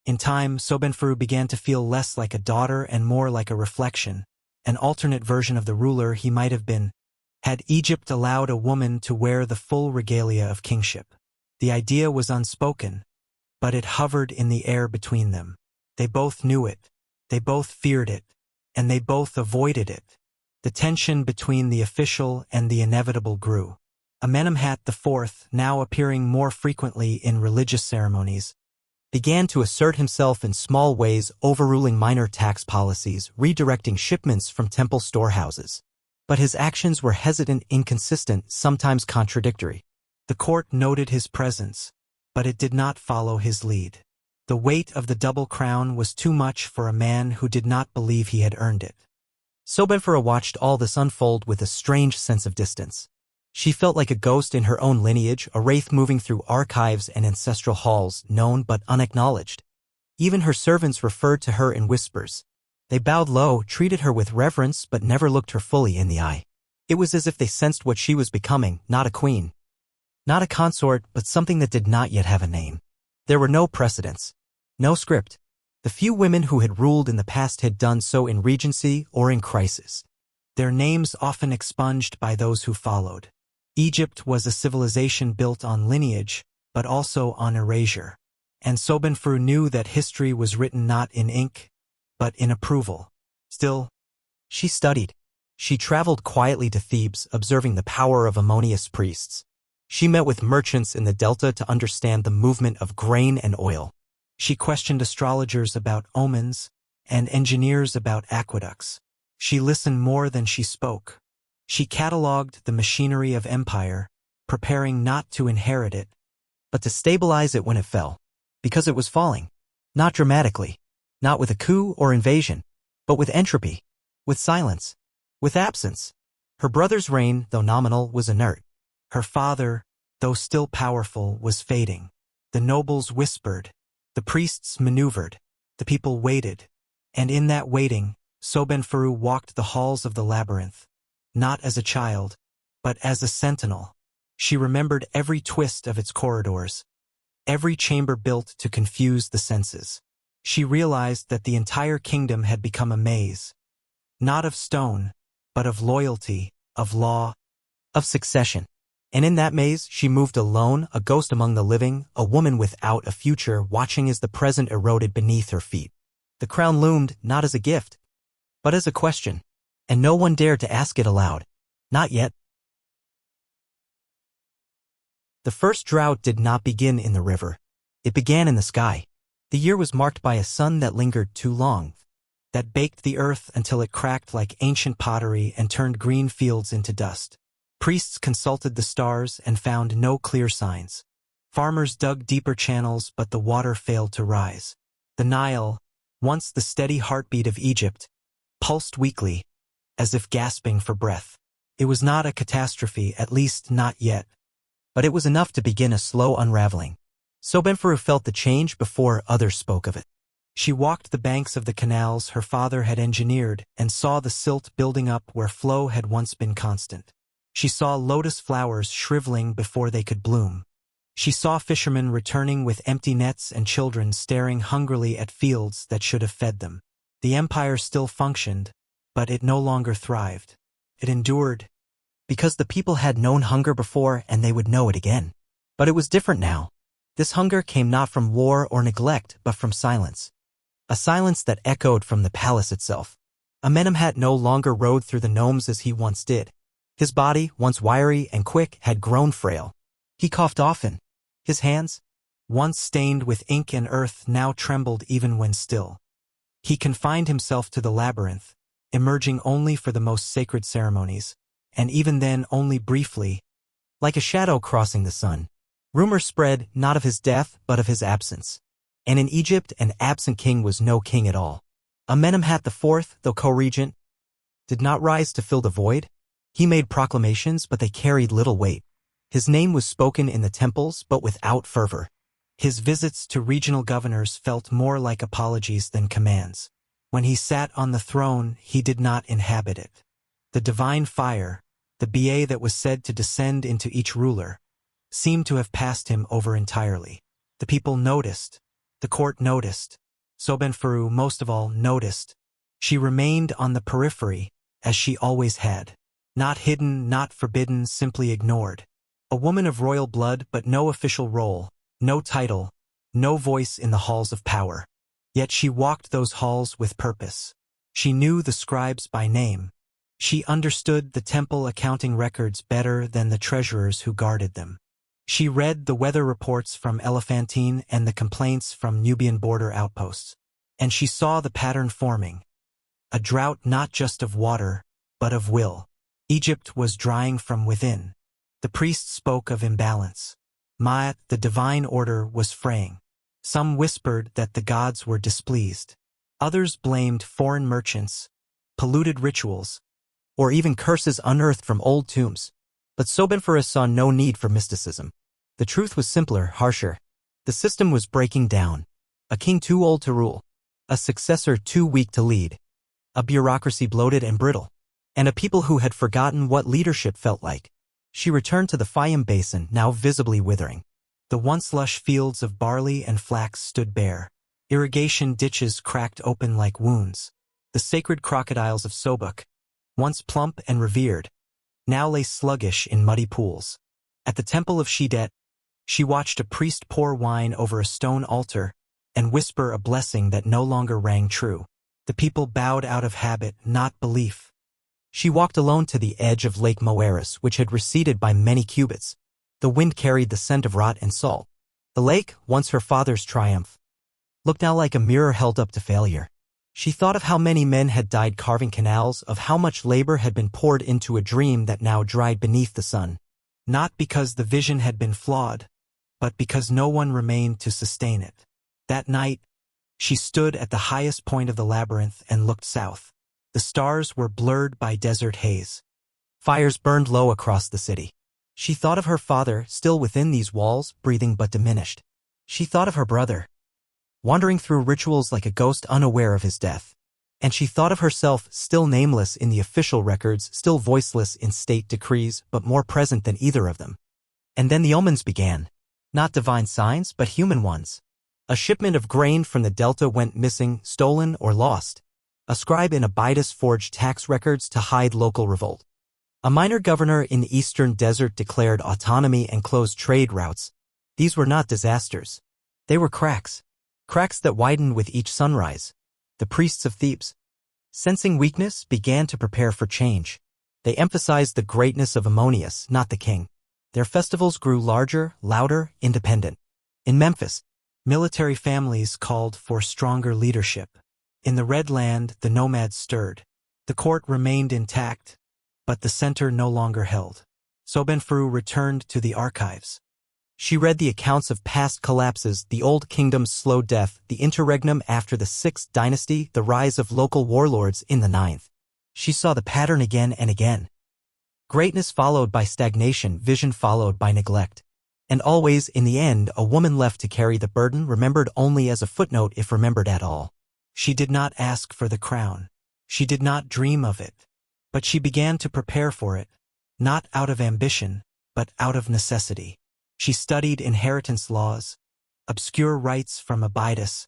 In time, Sobekneferu began to feel less like a daughter and more like a reflection, an alternate version of the ruler he might have been, had Egypt allowed a woman to wear the full regalia of kingship. The idea was unspoken, but it hovered in the air between them. They both knew it, they both feared it, and they both avoided it. The tension between the official and the inevitable grew. Amenemhat IV, now appearing more frequently in religious ceremonies, began to assert himself in small ways, overruling minor tax policies, redirecting shipments from temple storehouses. But his actions were hesitant, inconsistent, sometimes contradictory. The court noted his presence, but it did not follow his lead. The weight of the double crown was too much for a man who did not believe he had earned it. Sobekneferu watched all this unfold with a strange sense of distance. She felt like a ghost in her own lineage, a wraith moving through archives and ancestral halls, known but unacknowledged. Even her servants referred to her in whispers. They bowed low, treated her with reverence, but never looked her fully in the eye. It was as if they sensed what she was becoming, not a queen, not a consort, but something that did not yet have a name. There were no precedents, no script. The few women who had ruled in the past had done so in regency or in crisis, their names often expunged by those who followed. Egypt was a civilization built on lineage, but also on erasure. And Sobekneferu knew that history was written not in ink, but in approval. Still, she studied. She traveled quietly to Thebes, observing the power of Ammonius priests. She met with merchants in the delta to understand the movement of grain and oil. She questioned astrologers about omens and engineers about aqueducts. She listened more than she spoke. She catalogued the machinery of empire, preparing not to inherit it, but to stabilize it when it fell. Because it was falling. Not dramatically. Not with a coup or invasion. But with entropy. With silence. With absence. Her brother's reign, though nominal, was inert. Her father, though still powerful, was fading. The nobles whispered. The priests maneuvered. The people waited. And in that waiting, Sobekneferu walked the halls of the Labyrinth. Not as a child, but as a sentinel. She remembered every twist of its corridors. Every chamber built to confuse the senses. She realized that the entire kingdom had become a maze. Not of stone, but of loyalty, of law, of succession. And in that maze, she moved alone, a ghost among the living, a woman without a future, watching as the present eroded beneath her feet. The crown loomed not as a gift, but as a question. And no one dared to ask it aloud. Not yet. The first drought did not begin in the river. It began in the sky. The year was marked by a sun that lingered too long, that baked the earth until it cracked like ancient pottery and turned green fields into dust. Priests consulted the stars and found no clear signs. Farmers dug deeper channels, but the water failed to rise. The Nile, once the steady heartbeat of Egypt, pulsed weakly, as if gasping for breath. It was not a catastrophe, at least not yet. But it was enough to begin a slow unraveling. Sobekneferu felt the change before others spoke of it. She walked the banks of the canals her father had engineered and saw the silt building up where flow had once been constant. She saw lotus flowers shriveling before they could bloom. She saw fishermen returning with empty nets and children staring hungrily at fields that should have fed them. The empire still functioned, but it no longer thrived. It endured, because the people had known hunger before and they would know it again. But it was different now. This hunger came not from war or neglect, but from silence. A silence that echoed from the palace itself. Amenemhat no longer rode through the gnomes as he once did. His body, once wiry and quick, had grown frail. He coughed often. His hands, once stained with ink and earth, now trembled even when still. He confined himself to the labyrinth, emerging only for the most sacred ceremonies, and even then only briefly, like a shadow crossing the sun. Rumor spread not of his death, but of his absence. And in Egypt, an absent king was no king at all. Amenemhat IV, though co-regent, did not rise to fill the void. He made proclamations, but they carried little weight. His name was spoken in the temples, but without fervor. His visits to regional governors felt more like apologies than commands. When he sat on the throne, he did not inhabit it. The divine fire, the ba that was said to descend into each ruler, seemed to have passed him over entirely. The people noticed. The court noticed. Sobekneferu, most of all, noticed. She remained on the periphery, as she always had. Not hidden, not forbidden, simply ignored. A woman of royal blood, but no official role, no title, no voice in the halls of power. Yet she walked those halls with purpose. She knew the scribes by name. She understood the temple accounting records better than the treasurers who guarded them. She read the weather reports from Elephantine and the complaints from Nubian border outposts. And she saw the pattern forming. A drought not just of water, but of will. Egypt was drying from within. The priests spoke of imbalance. Ma'at, the divine order, was fraying. Some whispered that the gods were displeased. Others blamed foreign merchants, polluted rituals, or even curses unearthed from old tombs. But Sobekneferu saw no need for mysticism. The truth was simpler, harsher. The system was breaking down. A king too old to rule. A successor too weak to lead. A bureaucracy bloated and brittle. and a people who had forgotten what leadership felt like. She returned to the Fayum basin, now visibly withering. The once lush fields of barley and flax stood bare. Irrigation ditches cracked open like wounds. The sacred crocodiles of Sobek, once plump and revered, now lay sluggish in muddy pools. At the temple of Shedet, she watched a priest pour wine over a stone altar and whisper a blessing that no longer rang true. The people bowed out of habit, not belief. She walked alone to the edge of Lake Moeris, which had receded by many cubits. The wind carried the scent of rot and salt. The lake, once her father's triumph, looked now like a mirror held up to failure. She thought of how many men had died carving canals, of how much labor had been poured into a dream that now dried beneath the sun. Not because the vision had been flawed, but because no one remained to sustain it. That night, she stood at the highest point of the labyrinth and looked south. The stars were blurred by desert haze. Fires burned low across the city. She thought of her father, still within these walls, breathing but diminished. She thought of her brother, wandering through rituals like a ghost unaware of his death. And she thought of herself, still nameless in the official records, still voiceless in state decrees, but more present than either of them. And then the omens began. Not divine signs, but human ones. A shipment of grain from the delta went missing, stolen, or lost. A scribe in Abydos forged tax records to hide local revolt. A minor governor in the eastern desert declared autonomy and closed trade routes. These were not disasters. They were cracks. Cracks that widened with each sunrise. The priests of Thebes, sensing weakness, began to prepare for change. They emphasized the greatness of Ammonius, not the king. Their festivals grew larger, louder, independent. In Memphis, military families called for stronger leadership. In the Red Land, the nomads stirred. The court remained intact, but the center no longer held. Sobekneferu returned to the archives. She read the accounts of past collapses, the old kingdom's slow death, the interregnum after the 6th Dynasty, the rise of local warlords in the 9th. She saw the pattern again and again. Greatness followed by stagnation, vision followed by neglect. And always, in the end, a woman left to carry the burden, remembered only as a footnote if remembered at all. She did not ask for the crown. She did not dream of it. But she began to prepare for it, not out of ambition, but out of necessity. She studied inheritance laws, obscure rites from Abydos,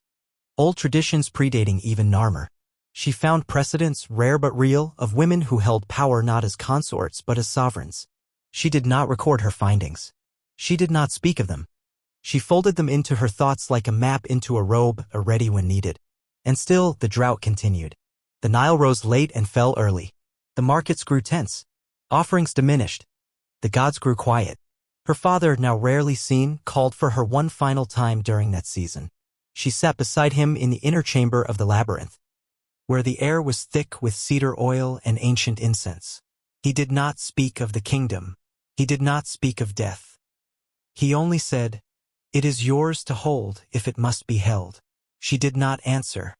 old traditions predating even Narmer. She found precedents, rare but real, of women who held power not as consorts but as sovereigns. She did not record her findings. She did not speak of them. She folded them into her thoughts like a map into a robe, ready when needed. And still, the drought continued. The Nile rose late and fell early. The markets grew tense. Offerings diminished. The gods grew quiet. Her father, now rarely seen, called for her one final time during that season. She sat beside him in the inner chamber of the labyrinth, where the air was thick with cedar oil and ancient incense. He did not speak of the kingdom. He did not speak of death. He only said, "It is yours to hold if it must be held." She did not answer.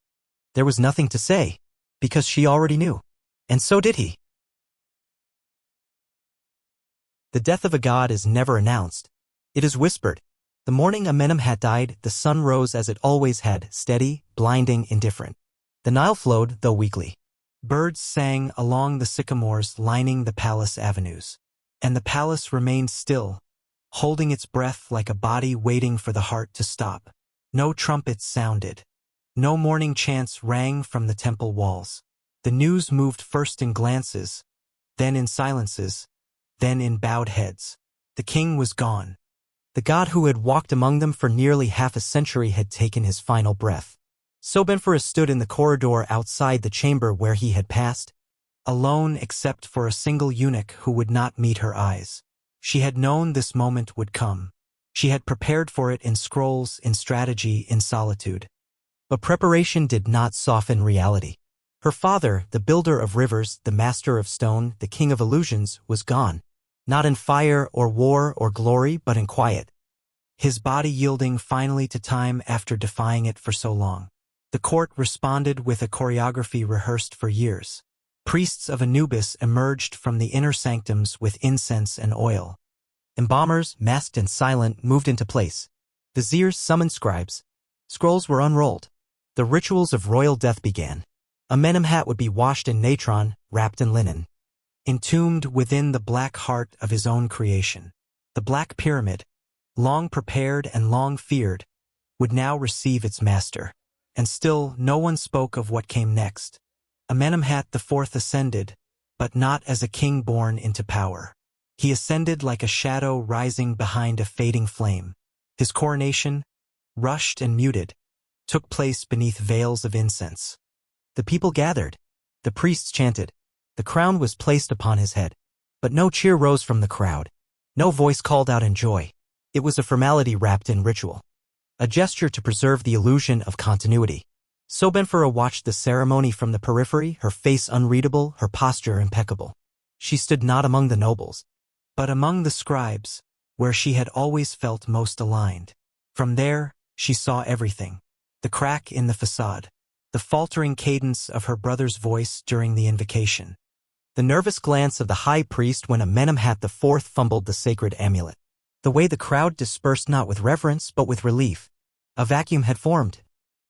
There was nothing to say, because she already knew. And so did he. The death of a god is never announced. It is whispered. The morning Amenemhat died, the sun rose as it always had, steady, blinding, indifferent. The Nile flowed, though weakly. Birds sang along the sycamores lining the palace avenues. And the palace remained still, holding its breath like a body waiting for the heart to stop. No trumpets sounded. No morning chants rang from the temple walls. The news moved first in glances, then in silences, then in bowed heads. The king was gone. The god who had walked among them for nearly half a century had taken his final breath. Sobekneferu stood in the corridor outside the chamber where he had passed, alone except for a single eunuch who would not meet her eyes. She had known this moment would come. She had prepared for it in scrolls, in strategy, in solitude. But preparation did not soften reality. Her father, the builder of rivers, the master of stone, the king of illusions, was gone. Not in fire or war or glory, but in quiet. His body yielding finally to time after defying it for so long. The court responded with a choreography rehearsed for years. Priests of Anubis emerged from the inner sanctums with incense and oil. Embalmers, masked and silent, moved into place. Viziers summoned scribes. Scrolls were unrolled. The rituals of royal death began. Amenemhat would be washed in natron, wrapped in linen. entombed within the black heart of his own creation. The Black Pyramid, long prepared and long feared, would now receive its master. And still no one spoke of what came next. Amenemhat IV ascended, but not as a king born into power. He ascended like a shadow rising behind a fading flame. His coronation, rushed and muted, took place beneath veils of incense. The people gathered. The priests chanted. The crown was placed upon his head. But no cheer rose from the crowd. No voice called out in joy. It was a formality wrapped in ritual. A gesture to preserve the illusion of continuity. Sobekneferu watched the ceremony from the periphery, her face unreadable, her posture impeccable. She stood not among the nobles, but among the scribes, where she had always felt most aligned. From there, she saw everything. The crack in the facade, the faltering cadence of her brother's voice during the invocation, the nervous glance of the high priest when Amenemhat IV fumbled the sacred amulet, the way the crowd dispersed not with reverence but with relief. A vacuum had formed,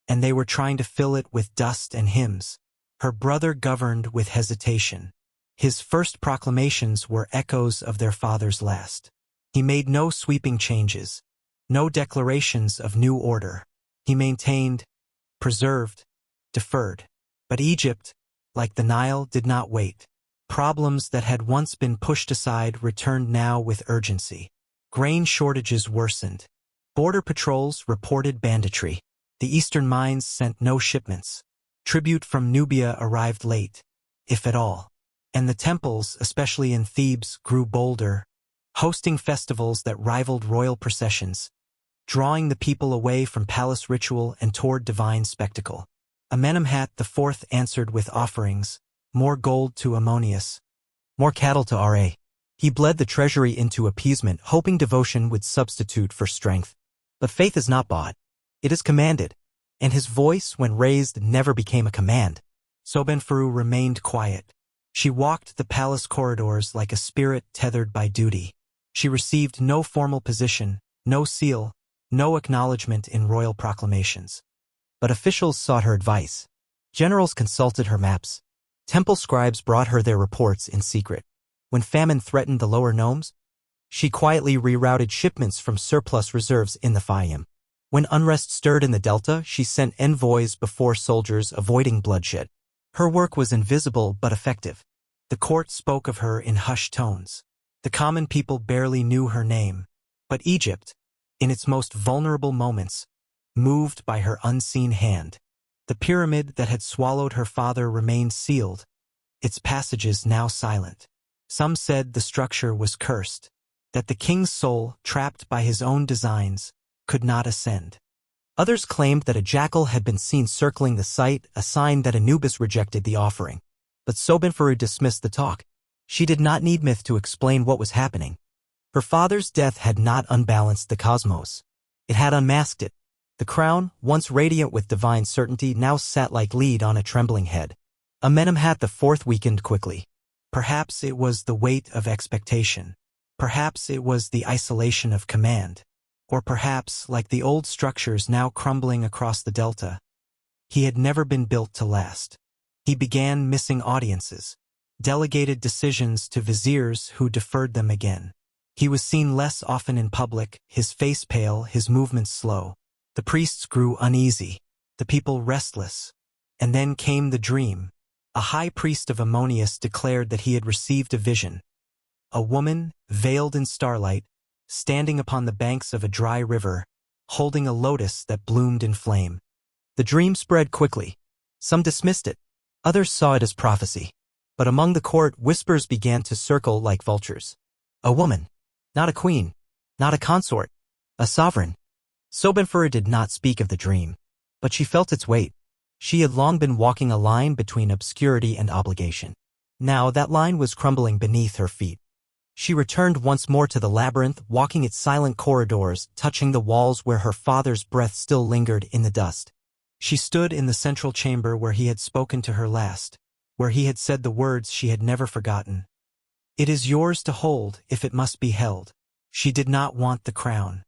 and they were trying to fill it with dust and hymns. Her brother governed with hesitation. His first proclamations were echoes of their father's last. He made no sweeping changes, no declarations of new order. He maintained, preserved, deferred. But Egypt, like the Nile, did not wait. Problems that had once been pushed aside returned now with urgency. Grain shortages worsened. Border patrols reported banditry. The eastern mines sent no shipments. Tribute from Nubia arrived late, if at all. And the temples, especially in Thebes, grew bolder, hosting festivals that rivaled royal processions, drawing the people away from palace ritual and toward divine spectacle. Amenemhat IV answered with offerings, more gold to Ammonius, more cattle to Ra. He bled the treasury into appeasement, hoping devotion would substitute for strength. But faith is not bought. It is commanded. And his voice, when raised, never became a command. Sobekneferu remained quiet. She walked the palace corridors like a spirit tethered by duty. She received no formal position, no seal, no acknowledgement in royal proclamations. But officials sought her advice. Generals consulted her maps. Temple scribes brought her their reports in secret. When famine threatened the lower nomes, she quietly rerouted shipments from surplus reserves in the Fayum. When unrest stirred in the Delta, she sent envoys before soldiers, avoiding bloodshed. Her work was invisible but effective. The court spoke of her in hushed tones. The common people barely knew her name. But Egypt, in its most vulnerable moments, moved by her unseen hand. The pyramid that had swallowed her father remained sealed, its passages now silent. Some said the structure was cursed, that the king's soul, trapped by his own designs, could not ascend. Others claimed that a jackal had been seen circling the site, a sign that Anubis rejected the offering. But Sobekneferu dismissed the talk. She did not need myth to explain what was happening. Her father's death had not unbalanced the cosmos. It had unmasked it. The crown, once radiant with divine certainty, now sat like lead on a trembling head. Amenemhat IV weakened quickly. Perhaps it was the weight of expectation. Perhaps it was the isolation of command. Or perhaps, like the old structures now crumbling across the Delta, he had never been built to last. He began missing audiences, delegated decisions to viziers who deferred them again. He was seen less often in public, his face pale, his movements slow. The priests grew uneasy, the people restless. And then came the dream. A high priest of Ammonius declared that he had received a vision. A woman, veiled in starlight, standing upon the banks of a dry river, holding a lotus that bloomed in flame. The dream spread quickly. Some dismissed it. Others saw it as prophecy. But among the court, whispers began to circle like vultures. A woman. Not a queen. Not a consort. A sovereign. Sobekneferu did not speak of the dream, but she felt its weight. She had long been walking a line between obscurity and obligation. Now that line was crumbling beneath her feet. She returned once more to the labyrinth, walking its silent corridors, touching the walls where her father's breath still lingered in the dust. She stood in the central chamber where he had spoken to her last, where he had said the words she had never forgotten. It is yours to hold if it must be held. She did not want the crown.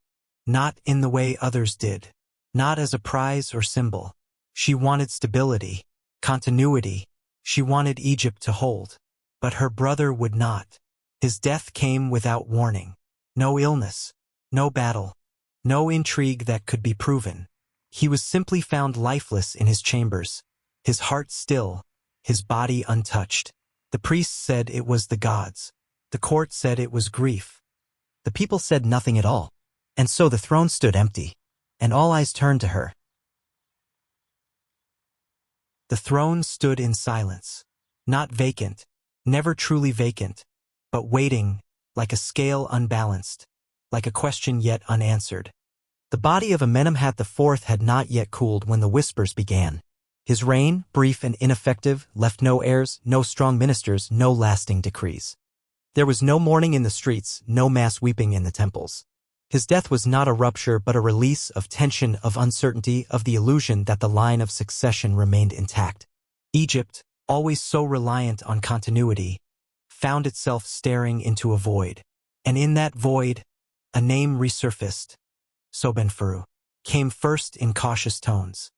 Not in the way others did. Not as a prize or symbol. She wanted stability, continuity. She wanted Egypt to hold. But her brother would not. His death came without warning. No illness, no battle, no intrigue that could be proven. He was simply found lifeless in his chambers, his heart still, his body untouched. The priests said it was the gods. The court said it was grief. The people said nothing at all. And so the throne stood empty, and all eyes turned to her. The throne stood in silence, not vacant, never truly vacant, but waiting, like a scale unbalanced, like a question yet unanswered. The body of Amenemhat IV had not yet cooled when the whispers began. His reign, brief and ineffective, left no heirs, no strong ministers, no lasting decrees. There was no mourning in the streets, no mass weeping in the temples. His death was not a rupture but a release of tension, of uncertainty, of the illusion that the line of succession remained intact. Egypt, always so reliant on continuity, found itself staring into a void. And in that void, a name resurfaced. Sobekneferu came first in cautious tones.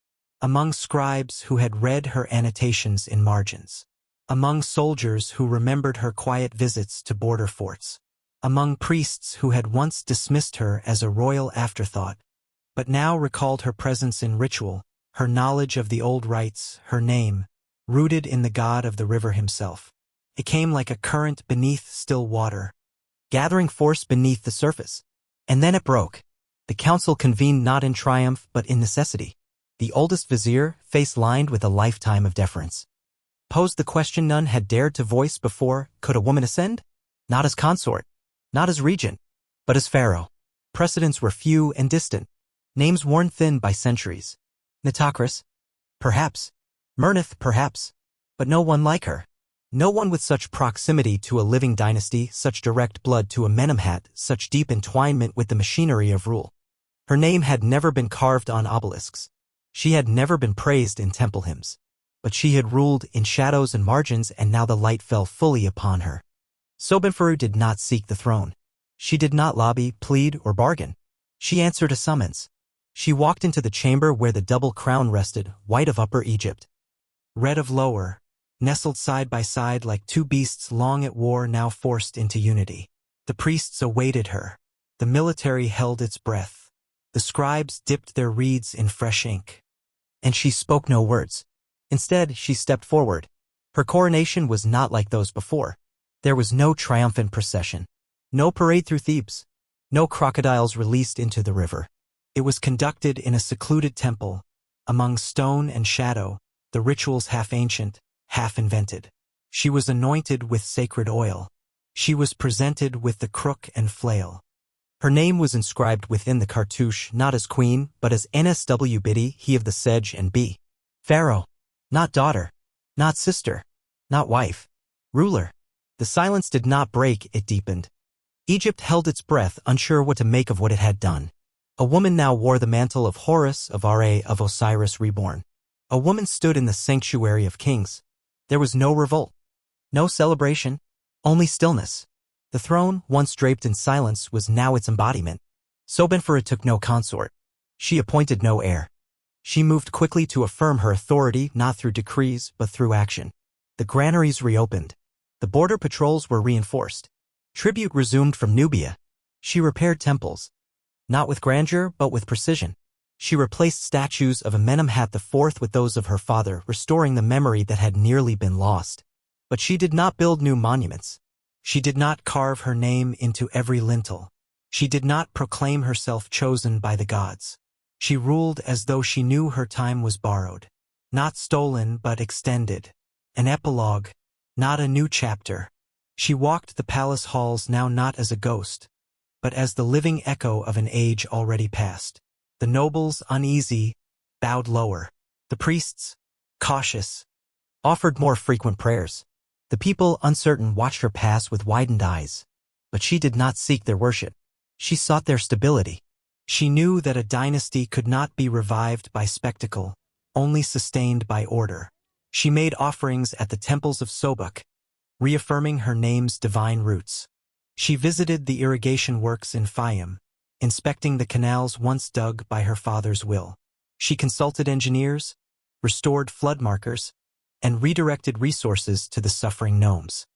Among scribes who had read her annotations in margins. Among soldiers who remembered her quiet visits to border forts. Among priests who had once dismissed her as a royal afterthought, but now recalled her presence in ritual, her knowledge of the old rites, her name, rooted in the god of the river himself. It came like a current beneath still water, gathering force beneath the surface. And then it broke. The council convened not in triumph but in necessity. The oldest vizier, face lined with a lifetime of deference, posed the question none had dared to voice before: could a woman ascend? Not as consort, not as regent, but as pharaoh. Precedents were few and distant, names worn thin by centuries. Nitocris? Perhaps. Mernith? Perhaps. But no one like her. No one with such proximity to a living dynasty, such direct blood to Amenemhat, such deep entwinement with the machinery of rule. Her name had never been carved on obelisks. She had never been praised in temple hymns. But she had ruled in shadows and margins, and now the light fell fully upon her. Sobekneferu did not seek the throne. She did not lobby, plead, or bargain. She answered a summons. She walked into the chamber where the double crown rested, white of Upper Egypt, red of Lower, nestled side by side like two beasts long at war now forced into unity. The priests awaited her. The military held its breath. The scribes dipped their reeds in fresh ink. And she spoke no words. Instead, she stepped forward. Her coronation was not like those before. There was no triumphant procession, no parade through Thebes, no crocodiles released into the river. It was conducted in a secluded temple, among stone and shadow, the rituals half ancient, half invented. She was anointed with sacred oil. She was presented with the crook and flail. Her name was inscribed within the cartouche not as queen, but as Nsw Biddy, he of the sedge and bee. Pharaoh. Not daughter. Not sister. Not wife. Ruler. The silence did not break, it deepened. Egypt held its breath, unsure what to make of what it had done. A woman now wore the mantle of Horus, of Ra, of Osiris reborn. A woman stood in the sanctuary of kings. There was no revolt, no celebration, only stillness. The throne, once draped in silence, was now its embodiment. Sobekneferu took no consort. She appointed no heir. She moved quickly to affirm her authority not through decrees but through action. The granaries reopened. The border patrols were reinforced. Tribute resumed from Nubia. She repaired temples, not with grandeur but with precision. She replaced statues of Amenemhat IV with those of her father, restoring the memory that had nearly been lost. But she did not build new monuments. She did not carve her name into every lintel. She did not proclaim herself chosen by the gods. She ruled as though she knew her time was borrowed, not stolen but extended. An epilogue, not a new chapter. She walked the palace halls now not as a ghost, but as the living echo of an age already past. The nobles, uneasy, bowed lower. The priests, cautious, offered more frequent prayers. The people, uncertain, watched her pass with widened eyes. But she did not seek their worship. She sought their stability. She knew that a dynasty could not be revived by spectacle, only sustained by order. She made offerings at the temples of Sobek, reaffirming her name's divine roots. She visited the irrigation works in Fayum, inspecting the canals once dug by her father's will. She consulted engineers, restored flood markers, and redirected resources to the suffering gnomes.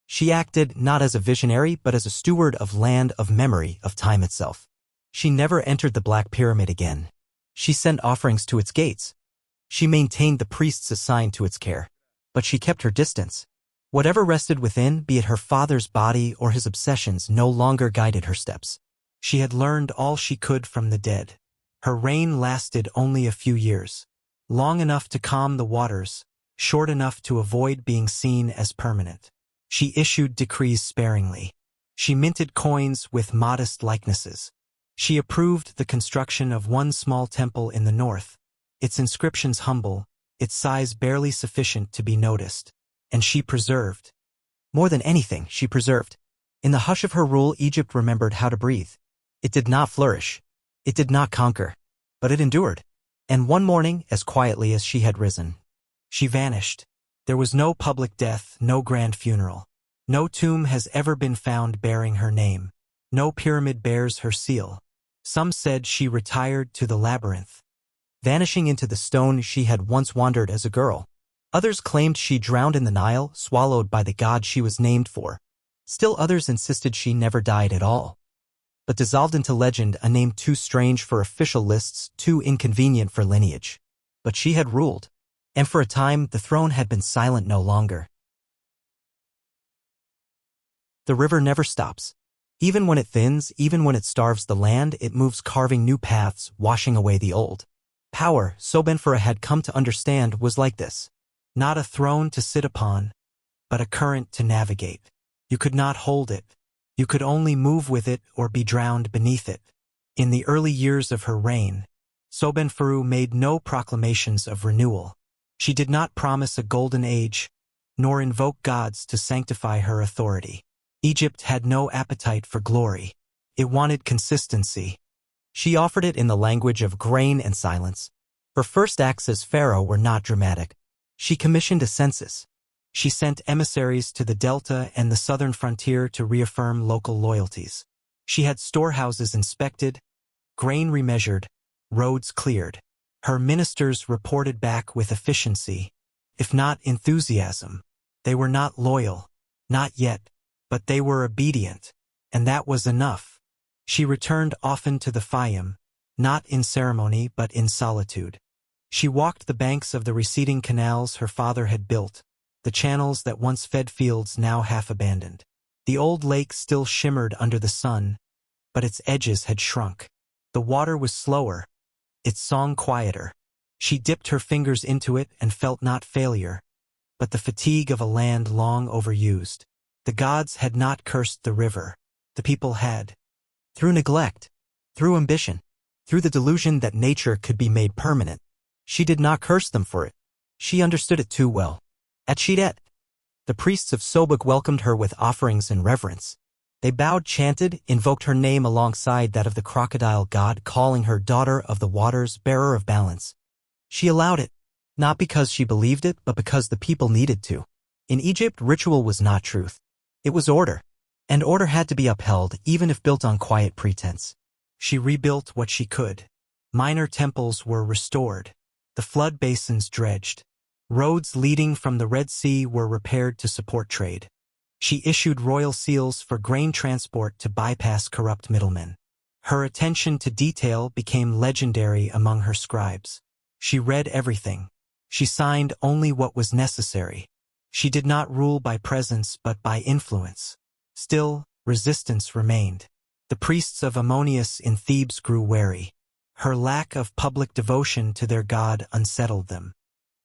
She acted not as a visionary but as a steward of land, of memory, of time itself. She never entered the Black Pyramid again. She sent offerings to its gates. She maintained the priests assigned to its care. But she kept her distance. Whatever rested within, be it her father's body or his obsessions, no longer guided her steps. She had learned all she could from the dead. Her reign lasted only a few years. Long enough to calm the waters, short enough to avoid being seen as permanent. She issued decrees sparingly. She minted coins with modest likenesses. She approved the construction of one small temple in the north, its inscriptions humble, its size barely sufficient to be noticed. And she preserved. More than anything, she preserved. In the hush of her rule, Egypt remembered how to breathe. It did not flourish. It did not conquer. But it endured. And one morning, as quietly as she had risen, she vanished. There was no public death, no grand funeral. No tomb has ever been found bearing her name. No pyramid bears her seal. Some said she retired to the Labyrinth, vanishing into the stone she had once wandered as a girl. Others claimed she drowned in the Nile, swallowed by the god she was named for. Still others insisted she never died at all, but dissolved into legend, a name too strange for official lists, too inconvenient for lineage. But she had ruled, and for a time the throne had been silent no longer. The river never stops. Even when it thins, even when it starves the land, it moves, carving new paths, washing away the old. Power, Sobekneferu had come to understand, was like this. Not a throne to sit upon, but a current to navigate. You could not hold it. You could only move with it or be drowned beneath it. In the early years of her reign, Sobekneferu made no proclamations of renewal. She did not promise a golden age, nor invoke gods to sanctify her authority. Egypt had no appetite for glory. It wanted consistency. She offered it in the language of grain and silence. Her first acts as pharaoh were not dramatic. She commissioned a census. She sent emissaries to the delta and the southern frontier to reaffirm local loyalties. She had storehouses inspected, grain remeasured, roads cleared. Her ministers reported back with efficiency, if not enthusiasm. They were not loyal, not yet, but they were obedient, and that was enough. She returned often to the Fayum, not in ceremony but in solitude. She walked the banks of the receding canals her father had built, the channels that once fed fields now half abandoned. The old lake still shimmered under the sun, but its edges had shrunk. The water was slower, its song quieter. She dipped her fingers into it and felt not failure, but the fatigue of a land long overused. The gods had not cursed the river. The people had. Through neglect, through ambition, through the delusion that nature could be made permanent. She did not curse them for it. She understood it too well. At Shedet, the priests of Sobek welcomed her with offerings and reverence. They bowed, chanted, invoked her name alongside that of the crocodile god, calling her daughter of the waters, bearer of balance. She allowed it, not because she believed it, but because the people needed to. In Egypt, ritual was not truth. It was order, and order had to be upheld, even if built on quiet pretense. She rebuilt what she could. Minor temples were restored. The flood basins dredged. Roads leading from the Red Sea were repaired to support trade. She issued royal seals for grain transport to bypass corrupt middlemen. Her attention to detail became legendary among her scribes. She read everything. She signed only what was necessary. She did not rule by presence but by influence. Still, resistance remained. The priests of Ammonius in Thebes grew wary. Her lack of public devotion to their god unsettled them.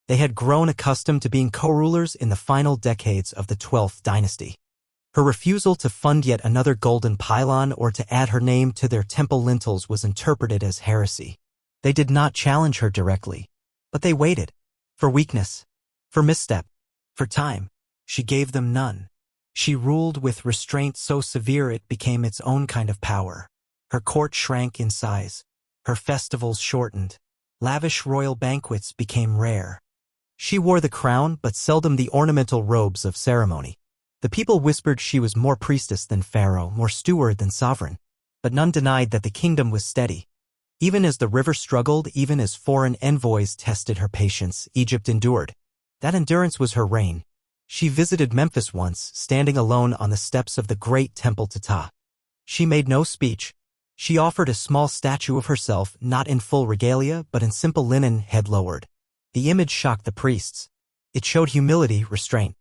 They had grown accustomed to being co-rulers in the final decades of the 12th Dynasty. Her refusal to fund yet another golden pylon or to add her name to their temple lintels was interpreted as heresy. They did not challenge her directly, but they waited. For weakness, for misstep, for time. She gave them none. She ruled with restraint so severe it became its own kind of power. Her court shrank in size. Her festivals shortened. Lavish royal banquets became rare. She wore the crown but seldom the ornamental robes of ceremony. The people whispered she was more priestess than pharaoh, more steward than sovereign. But none denied that the kingdom was steady. Even as the river struggled, even as foreign envoys tested her patience, Egypt endured. That endurance was her reign. She visited Memphis once, standing alone on the steps of the great temple Ptah. She made no speech. She offered a small statue of herself, not in full regalia, but in simple linen, head lowered. The image shocked the priests. It showed humility, restraint.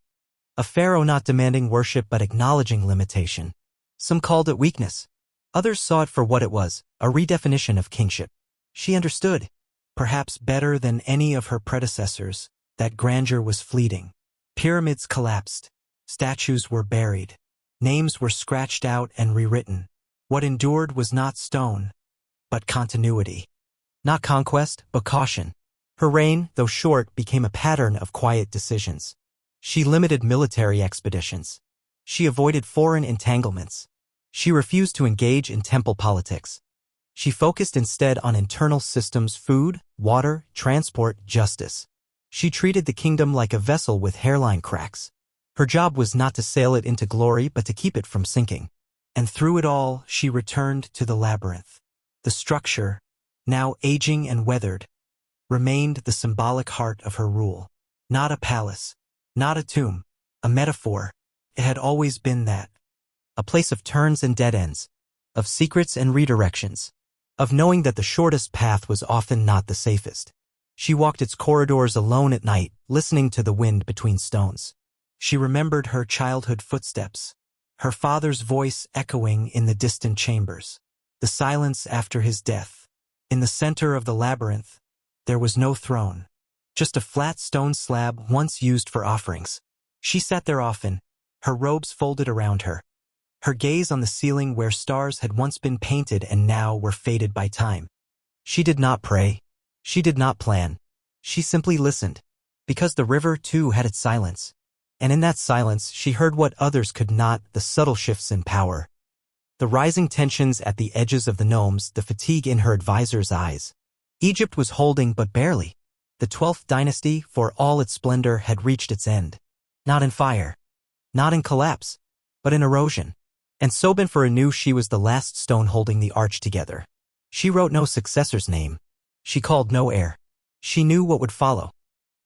A pharaoh not demanding worship but acknowledging limitation. Some called it weakness. Others saw it for what it was, a redefinition of kingship. She understood, perhaps better than any of her predecessors, that grandeur was fleeting. Pyramids collapsed. Statues were buried. Names were scratched out and rewritten. What endured was not stone, but continuity. Not conquest, but caution. Her reign, though short, became a pattern of quiet decisions. She limited military expeditions. She avoided foreign entanglements. She refused to engage in temple politics. She focused instead on internal systems: food, water, transport, justice. She treated the kingdom like a vessel with hairline cracks. Her job was not to sail it into glory but to keep it from sinking. And through it all, she returned to the labyrinth. The structure, now aging and weathered, remained the symbolic heart of her rule. Not a palace, not a tomb, a metaphor. It had always been that. A place of turns and dead ends, of secrets and redirections, of knowing that the shortest path was often not the safest. She walked its corridors alone at night, listening to the wind between stones. She remembered her childhood footsteps, her father's voice echoing in the distant chambers, the silence after his death. In the center of the labyrinth, there was no throne, just a flat stone slab once used for offerings. She sat there often, her robes folded around her, her gaze on the ceiling where stars had once been painted and now were faded by time. She did not pray. She did not plan. She simply listened, because the river too had its silence. And in that silence she heard what others could not: the subtle shifts in power, the rising tensions at the edges of the gnomes, the fatigue in her advisor's eyes. Egypt was holding, but barely. The 12th Dynasty, for all its splendor, had reached its end. Not in fire, not in collapse, but in erosion. And Sobekneferu knew she was the last stone holding the arch together. She wrote no successor's name. She called no heir. She knew what would follow,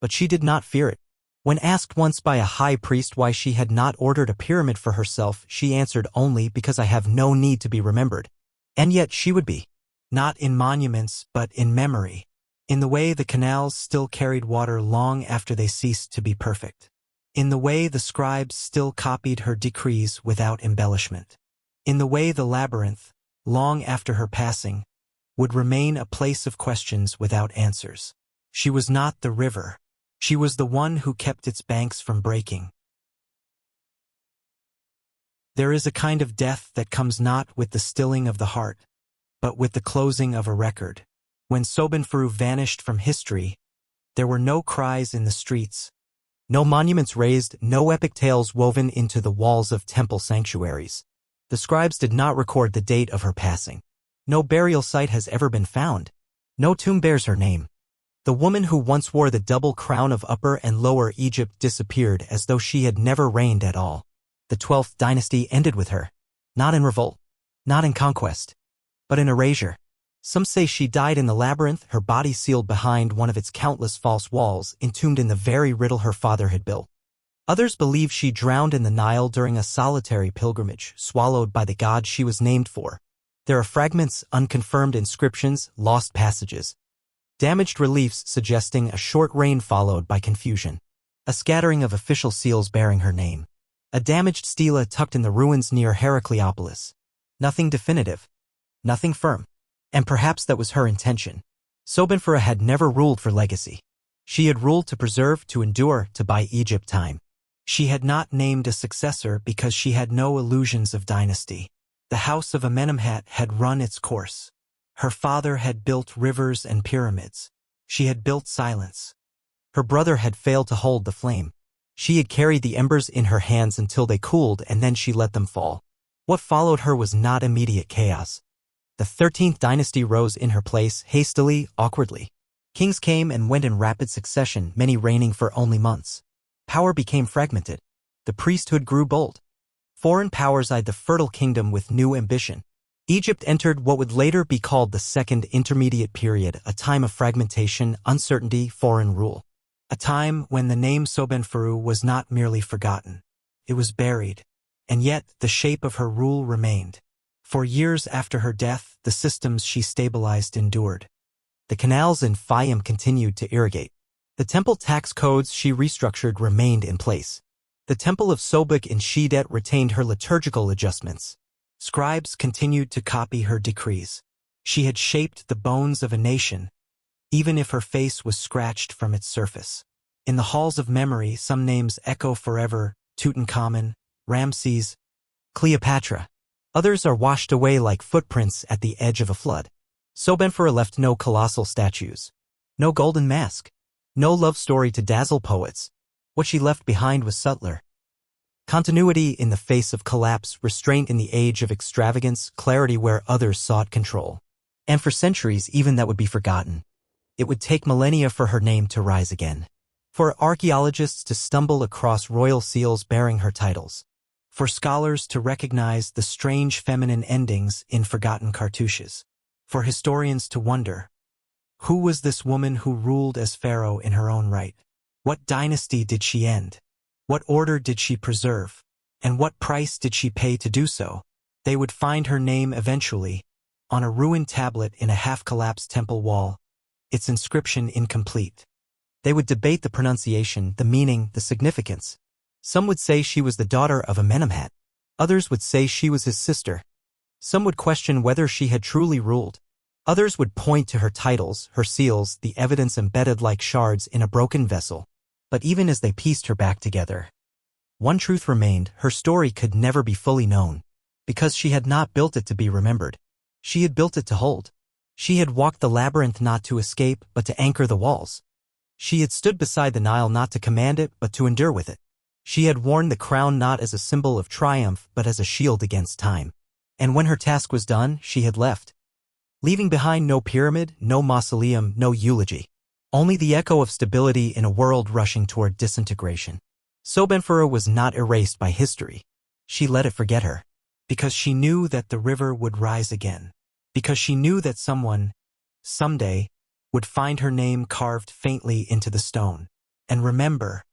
but she did not fear it. When asked once by a high priest why she had not ordered a pyramid for herself, she answered, "Only because I have no need to be remembered." And yet she would be. Not in monuments, but in memory. In the way the canals still carried water long after they ceased to be perfect. In the way the scribes still copied her decrees without embellishment. In the way the labyrinth, long after her passing, would remain a place of questions without answers. She was not the river. She was the one who kept its banks from breaking. There is a kind of death that comes not with the stilling of the heart, but with the closing of a record. When Sobekneferu vanished from history, there were no cries in the streets, no monuments raised, no epic tales woven into the walls of temple sanctuaries. The scribes did not record the date of her passing. No burial site has ever been found. No tomb bears her name. The woman who once wore the double crown of Upper and Lower Egypt disappeared as though she had never reigned at all. The 12th Dynasty ended with her. Not in revolt, not in conquest, but in erasure. Some say she died in the labyrinth, her body sealed behind one of its countless false walls, entombed in the very riddle her father had built. Others believe she drowned in the Nile during a solitary pilgrimage, swallowed by the god she was named for. There are fragments, unconfirmed inscriptions, lost passages, damaged reliefs suggesting a short reign followed by confusion, a scattering of official seals bearing her name, a damaged stela tucked in the ruins near Heracleopolis. Nothing definitive, nothing firm. And perhaps that was her intention. Sobekneferu had never ruled for legacy. She had ruled to preserve, to endure, to buy Egypt time. She had not named a successor because she had no illusions of dynasty. The house of Amenemhat had run its course. Her father had built rivers and pyramids. She had built silence. Her brother had failed to hold the flame. She had carried the embers in her hands until they cooled, and then she let them fall. What followed her was not immediate chaos. The 13th Dynasty rose in her place, hastily, awkwardly. Kings came and went in rapid succession, many reigning for only months. Power became fragmented. The priesthood grew bold. Foreign powers eyed the fertile kingdom with new ambition. Egypt entered what would later be called the Second Intermediate Period, a time of fragmentation, uncertainty, foreign rule. A time when the name Sobekneferu was not merely forgotten. It was buried, and yet the shape of her rule remained. For years after her death, the systems she stabilized endured. The canals in Fayum continued to irrigate. The temple tax codes she restructured remained in place. The temple of Sobek in Shedet retained her liturgical adjustments. Scribes continued to copy her decrees. She had shaped the bones of a nation, even if her face was scratched from its surface. In the halls of memory, some names echo forever: Tutankhamun, Ramses, Cleopatra. Others are washed away like footprints at the edge of a flood. Sobekneferu left no colossal statues, no golden mask, no love story to dazzle poets. What she left behind was subtler. Continuity in the face of collapse, restraint in the age of extravagance, clarity where others sought control. And for centuries, even that would be forgotten. It would take millennia for her name to rise again. For archaeologists to stumble across royal seals bearing her titles. For scholars to recognize the strange feminine endings in forgotten cartouches. For historians to wonder, who was this woman who ruled as Pharaoh in her own right? What dynasty did she end? What order did she preserve? And what price did she pay to do so? They would find her name eventually, on a ruined tablet in a half-collapsed temple wall, its inscription incomplete. They would debate the pronunciation, the meaning, the significance. Some would say she was the daughter of Amenemhat. Others would say she was his sister. Some would question whether she had truly ruled. Others would point to her titles, her seals, the evidence embedded like shards in a broken vessel. But even as they pieced her back together, one truth remained: her story could never be fully known. Because she had not built it to be remembered. She had built it to hold. She had walked the labyrinth not to escape, but to anchor the walls. She had stood beside the Nile not to command it, but to endure with it. She had worn the crown not as a symbol of triumph, but as a shield against time. And when her task was done, she had left, leaving behind no pyramid, no mausoleum, no eulogy. Only the echo of stability in a world rushing toward disintegration. Sobekneferu was not erased by history. She let it forget her. Because she knew that the river would rise again. Because she knew that someone, someday, would find her name carved faintly into the stone. And remember,